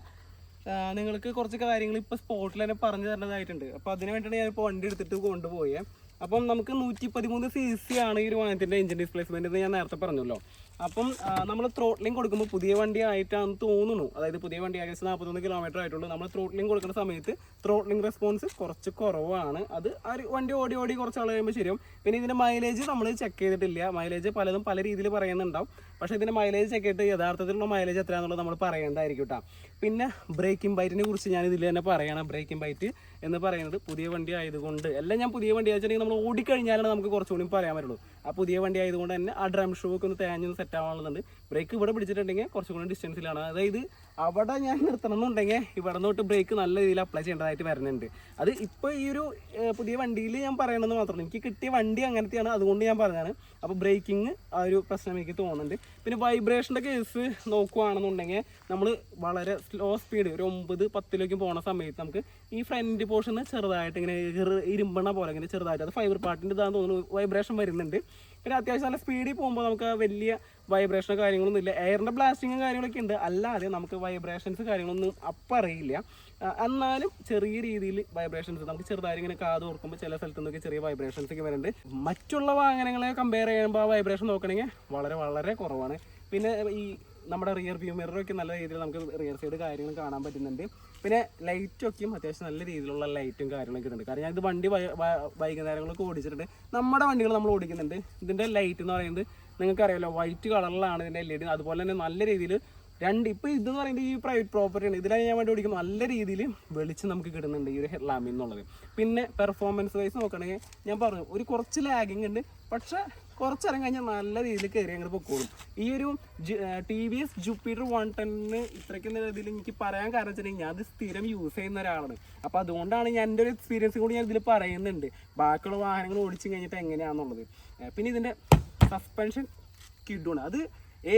നിങ്ങൾക്ക് കുറച്ച് കാര്യങ്ങൾ ഇപ്പോൾ സ്പോട്ടിൽ തന്നെ പറഞ്ഞു തരേണ്ടതായിട്ടുണ്ട്. അപ്പോൾ അതിന് വേണ്ടിയാണ് ഞാനിപ്പോൾ വണ്ടി എടുത്തിട്ട് കൊണ്ടുപോയേ. അപ്പം നമുക്ക് 113 cc ആണ് ഈ ഒരു വാഹനത്തിൻ്റെ എഞ്ചിൻ ഡിസ്പ്ലേസ്മെൻറ്റ് എന്ന് ഞാൻ നേരത്തെ പറഞ്ഞല്ലോ. അപ്പം നമ്മൾ ത്രോട്ട്ലിംഗ് കൊടുക്കുമ്പോൾ പുതിയ വണ്ടി ആയിട്ടാണെന്ന് തോന്നുന്നു. അതായത് പുതിയ വണ്ടി ഏകദേശം 41 കിലോമീറ്റർ ആയിട്ടുള്ളൂ. നമ്മൾ ത്രോട്ട്ലിംഗ് കൊടുക്കുന്ന സമയത്ത് ത്രോട്ട്ലിംഗ് റെസ്പോൺസ് കുറച്ച് കുറവാണ്. അത് ആ ഒരു വണ്ടി ഓടി കുറച്ച് ആൾ കഴിയുമ്പോൾ ശരിയും. പിന്നെ ഇതിൻ്റെ മൈലേജ് നമ്മൾ ചെക്ക് ചെയ്തിട്ടില്ല. മൈലേജ് പലതും പല രീതിയിൽ പറയുന്നുണ്ടാവും. പക്ഷേ ഇതിൻ്റെ മൈലേജ് ചെക്ക് ചെയ്തിട്ട് യഥാർത്ഥത്തിലുള്ള മൈലേജ് എത്രയാണെന്നുള്ളത് നമ്മൾ പറയേണ്ടതായിരിക്കും കേട്ടോ. പിന്നെ ബ്രേക്കിംഗ് ബൈറ്റിനെ കുറിച്ച് ഞാൻ ഇതിൽ തന്നെ പറയണം. ബ്രേക്കിംഗ് ബൈറ്റ് എന്ന് പറയുന്നത് പുതിയ വണ്ടി ആയതുകൊണ്ട് എല്ലാം ഞാൻ പുതിയ വണ്ടി ആയിട്ടുണ്ടെങ്കിൽ നമ്മൾ ഓടിക്കഴിഞ്ഞാലാണ് നമുക്ക് കുറച്ചുകൂടി പറയാൻ പറ്റുള്ളൂ. ആ പുതിയ വണ്ടി ആയതുകൊണ്ട് തന്നെ ആ ഡ്രം ഷൂ ഒക്കെ ഒന്ന് തേഞ്ഞൊന്ന് സെറ്റ് ആവാനുള്ളതുണ്ട്. ബ്രേക്ക് ഇവിടെ പിടിച്ചിട്ടുണ്ടെങ്കിൽ കുറച്ചും കൂടി ഡിസ്റ്റൻസിലാണ്. അതായത് അവിടെ ഞാൻ നിർത്തണം എന്നുണ്ടെങ്കിൽ ഇവിടെ നിന്നോട്ട് ബ്രേക്ക് നല്ല രീതിയിൽ അപ്ലൈ ചെയ്യേണ്ടതായിട്ട് വരുന്നുണ്ട്. അത് ഇപ്പോൾ ഈ ഒരു പുതിയ വണ്ടിയിൽ ഞാൻ പറയണമെന്ന് മാത്രമല്ല, എനിക്ക് കിട്ടിയ വണ്ടി അങ്ങനത്തെയാണ്, അതുകൊണ്ട് ഞാൻ പറഞ്ഞതാണ്. അപ്പോൾ ബ്രേക്കിങ് ആ ഒരു പ്രശ്നം എനിക്ക് തോന്നുന്നുണ്ട്. പിന്നെ വൈബ്രേഷൻ്റെ കേസ് നോക്കുകയാണെന്നുണ്ടെങ്കിൽ നമ്മൾ വളരെ സ്ലോ സ്പീഡ് ഒരു 9-10 പോണ സമയത്ത് നമുക്ക് ഈ ഫ്രണ്ട് പോർഷൻ ചെറുതായിട്ട് ഇങ്ങനെ ഇരുമ്പണ പോലെ ഇങ്ങനെ ചെറുതായിട്ട്, അത് ഫൈബർ പാർട്ടിൻ്റെ ഇതാണെന്ന് തോന്നുന്നു, വൈബ്രേഷൻ വരുന്നുണ്ട്. പിന്നെ അത്യാവശ്യം നല്ല സ്പീഡിൽ പോകുമ്പോൾ നമുക്ക് വലിയ വൈബ്രേഷനോ കാര്യങ്ങളൊന്നും ഇല്ല. എയറിൻ്റെ ബ്ലാസ്റ്റിങ്ങും കാര്യങ്ങളൊക്കെ ഉണ്ട്, അല്ലാതെ നമുക്ക് വൈബ്രേഷൻസ് കാര്യങ്ങളൊന്നും അപ്പം അറിയില്ല. എന്നാലും ചെറിയ രീതിയിൽ വൈബ്രേഷൻസ് നമുക്ക് ചെറുതായി ഇങ്ങനെ കാത് ഓർക്കുമ്പോൾ ചില സ്ഥലത്തു നിന്നൊക്കെ ചെറിയ വൈബ്രേഷൻസ് ഒക്കെ വരുന്നുണ്ട്. മറ്റുള്ള വാഹനങ്ങളെ കമ്പയർ ചെയ്യുമ്പോൾ ആ വൈബ്രേഷൻ നോക്കണമെങ്കിൽ വളരെ വളരെ കുറവാണ്. പിന്നെ ഈ നമ്മുടെ റിയർ വ്യൂ മിററൊക്കെ നല്ല രീതിയിൽ നമുക്ക് റിയർ സൈഡ് കാര്യങ്ങൾ കാണാൻ പറ്റുന്നുണ്ട്. പിന്നെ ലൈറ്റൊക്കെയും അത്യാവശ്യം നല്ല രീതിയിലുള്ള ലൈറ്റും കാര്യങ്ങളൊക്കെ ഉണ്ട്. കാരണം ഞാനിത് വണ്ടി വൈകുന്നേരങ്ങളൊക്കെ ഓടിച്ചിട്ടുണ്ട്. നമ്മുടെ വണ്ടികൾ നമ്മൾ ഓടിക്കുന്നുണ്ട്. ഇതിൻ്റെ ലൈറ്റ് എന്ന് പറയുന്നത് നിങ്ങൾക്കറിയാമല്ലോ, വൈറ്റ് കളറിലാണ് ഇതിൻ്റെ LED. അതുപോലെ തന്നെ നല്ല രീതിയിൽ ഇപ്പോൾ ഇതെന്ന് പറയുന്നത് ഈ പ്രൈവറ്റ് പ്രോപ്പർട്ടിയാണ്. ഇതിലാണ് ഞാൻ വണ്ടി ഓടിക്കുന്നത്. നല്ല രീതിയിൽ വെളിച്ചം നമുക്ക് കിട്ടുന്നുണ്ട് ഈ ഒരു ഹെഡ്ലാമ്പിൽ എന്നുള്ളത്. പിന്നെ പെർഫോമൻസ് വൈസ് നോക്കുകയാണെങ്കിൽ ഞാൻ പറഞ്ഞു ഒരു കുറച്ച് ലാഗിങ് ഉണ്ട്, പക്ഷേ കുറച്ചിറങ്ങി കഴിഞ്ഞാൽ നല്ല രീതിയിൽ കയറി അങ്ങോട്ട് പൊക്കോളും. ഈ ഒരു TVS Jupiter 110 ഇത്രയ്ക്കും ഇതിൽ എനിക്ക് പറയാൻ കാരണം വെച്ചിട്ടുണ്ടെങ്കിൽ ഞാൻ അത് സ്ഥിരം യൂസ് ചെയ്യുന്ന ഒരാളാണ്. അപ്പോൾ അതുകൊണ്ടാണ് ഞാൻ എൻ്റെ ഒരു എക്സ്പീരിയൻസ് കൂടി ഞാൻ ഇതിൽ പറയുന്നുണ്ട്, ബാക്കിയുള്ള വാഹനങ്ങൾ ഓടിച്ചു കഴിഞ്ഞിട്ട് എങ്ങനെയാണെന്നുള്ളത്. പിന്നെ ഇതിൻ്റെ സസ്പെൻഷൻ കിഡുമാണ്. അത്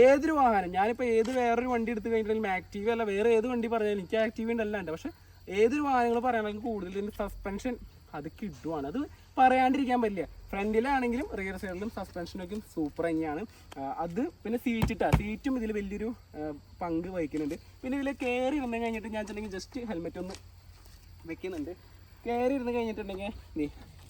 ഏതൊരു വാഹനം, ഞാനിപ്പോൾ വേറൊരു വണ്ടി എടുത്ത് കഴിഞ്ഞിട്ടുണ്ടെങ്കിൽ ആക്റ്റീവ് അല്ല വേറെ ഏത് വണ്ടി പറഞ്ഞാലും എനിക്ക് ആക്റ്റീവ് ഉണ്ടല്ലാണ്ട്, പക്ഷേ ഏതൊരു വാഹനങ്ങൾ പറയുകയാണെങ്കിൽ കൂടുതൽ ഇതിൻ്റെ സസ്പെൻഷൻ അത് കിഡുമാണ്. അത് പറയാണ്ടിരിക്കാൻ പറ്റില്ല. ഫ്രണ്ടിലാണെങ്കിലും റിയർ സൈഡിലും സസ്പെൻഷനൊക്കെ സൂപ്പർ തന്നെയാണ്. അത് പിന്നെ സീറ്റും ഇതിൽ വലിയൊരു പങ്ക് വഹിക്കുന്നുണ്ട്. പിന്നെ ഇതിൽ കയറി ഇരുന്ന് കഴിഞ്ഞിട്ട് ഞാൻ വെച്ചിട്ടുണ്ടെങ്കിൽ ജസ്റ്റ് ഹെൽമെറ്റ് ഒന്ന് വെക്കുന്നുണ്ട്. കയറി ഇരുന്ന് കഴിഞ്ഞിട്ടുണ്ടെങ്കിൽ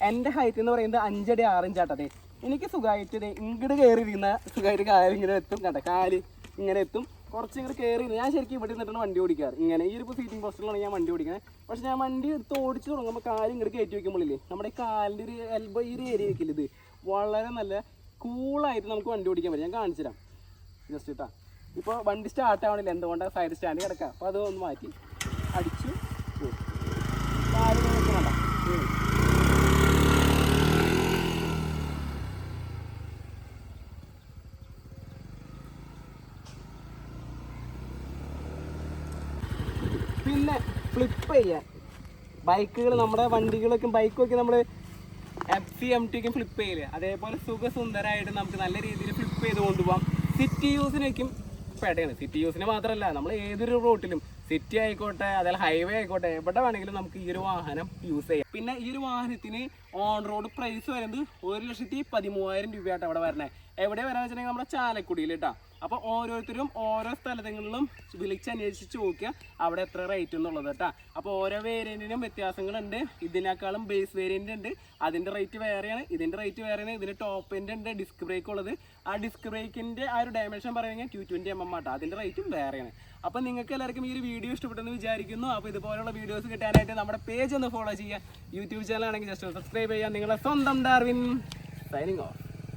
എൻ്റെ ഹൈറ്റ് എന്ന് പറയുന്നത് 5 അടി 6 ഇഞ്ചാട്ടേ. എനിക്ക് സുഖമായിട്ട് ഇങ്ങോട്ട് കയറി ഇരിക്കുന്ന സുഖമായിട്ട് കാല് ഇങ്ങനെ എത്തും കേട്ടോ, കാല് ഇങ്ങനെ എത്തും. കുറച്ച് ഇങ്ങോട്ട് കയറി ഞാൻ ശരിക്കും ഇവിടെ നിന്നിട്ടാണ് വണ്ടി ഓടിക്കാറ്. ഇങ്ങനെ ഈ ഒരു സീറ്റിംഗ് പൊസിഷനിലാണ് ഞാൻ വണ്ടി ഓടിക്കുന്നത്. പക്ഷേ ഞാൻ വണ്ടി എടുത്ത് ഓടിച്ച് തുടങ്ങുമ്പോൾ കാല് ഇങ്ങോട്ട് കയറ്റി വയ്ക്കുമ്പോഴില്ലേ നമ്മുടെ കാലിൻ്റെ ഒരു എൽബോ ഈ ഒരു ഏരിയ വെക്കില്ല, ഇത് വളരെ നല്ല കൂളായിട്ട് നമുക്ക് വണ്ടി ഓടിക്കാൻ പറ്റും. ഞാൻ കാണിച്ചു തരാം ജസ്റ്റ് കേട്ടോ. ഇപ്പോൾ വണ്ടി സ്റ്റാർട്ട് ആവണില്ല, എന്തുകൊണ്ടാണ് സൈഡ് സ്റ്റാൻഡ് കിടക്കുക. അപ്പോൾ അതൊന്ന് മാറ്റി അടിച്ചു കാല് വെക്കണണ്ട. പിന്നെ ഫ്ലിപ്പ് ചെയ്യാൻ ബൈക്കുകൾ, നമ്മുടെ വണ്ടികളൊക്കെ ബൈക്കൊക്കെ നമ്മൾ FC MT ഫ്ലിപ്പ് ചെയ്യില്ലേ, അതേപോലെ സുഖസുന്ദരമായിട്ട് നമുക്ക് നല്ല രീതിയിൽ ഫ്ലിപ്പ് ചെയ്ത് കൊണ്ടുപോകാം. സിറ്റി യൂസിനൊക്കെയും പേടയാണ്. സിറ്റി യൂസിന് മാത്രമല്ല, നമ്മൾ ഏതൊരു റൂട്ടിലും സിറ്റി ആയിക്കോട്ടെ അതല്ല ഹൈവേ ആയിക്കോട്ടെ എവിടെ വേണമെങ്കിലും നമുക്ക് ഈ ഒരു വാഹനം യൂസ് ചെയ്യാം. പിന്നെ ഈ ഒരു വാഹനത്തിന് ഓൺ റോഡ് പ്രൈസ് വരുന്നത് 1,13,000 രൂപയായിട്ട് അവിടെ വരണേ. എവിടെ വരാന്ന് വെച്ചിട്ടുണ്ടെങ്കിൽ നമ്മുടെ ചാലക്കുടിയിൽ കേട്ടോ. അപ്പോൾ ഓരോരുത്തരും ഓരോ സ്ഥലങ്ങളിലും വിളിച്ചന്വേഷിച്ച് നോക്കുക അവിടെ എത്ര റേറ്റ് എന്നുള്ളത് കേട്ടോ. അപ്പോൾ ഓരോ വേരിയൻറ്റിനും വ്യത്യാസങ്ങളുണ്ട്. ഇതിനേക്കാളും ബേസ് വേരിയൻ്റ് ഉണ്ട്, അതിൻ്റെ റേറ്റ് വേറെയാണ്, ഇതിൻ്റെ റേറ്റ് വേറെയാണ്. ഇതിന് ടോപ്പ് എൻഡ് ഉണ്ട്, ഡിസ്ക് ബ്രേക്ക് ഉള്ളത്. ആ ഡിസ്ക് ബ്രേക്കിൻ്റെ ആ ഒരു ഡയമെൻഷൻ പറയുകയാണെങ്കിൽ 220 mm ആട്ടോ, അതിൻ്റെ റേറ്റും വേറെയാണ്. അപ്പോൾ നിങ്ങൾക്ക് എല്ലാവർക്കും ഈ ഒരു വീഡിയോ ഇഷ്ടപ്പെട്ടെന്ന് വിചാരിക്കുന്നു. അപ്പോൾ ഇതുപോലുള്ള വീഡിയോസ് കിട്ടാനായിട്ട് നമ്മുടെ പേജ് ഒന്ന് ഫോളോ ചെയ്യുക. യൂട്യൂബ് ചാനൽ ആണെങ്കിൽ ജസ്റ്റ് സബ്സ്ക്രൈബ് ചെയ്യുക. നിങ്ങളെ സ്വന്തം ഡാർവിൻ സൈനിങ് ഓഫ്.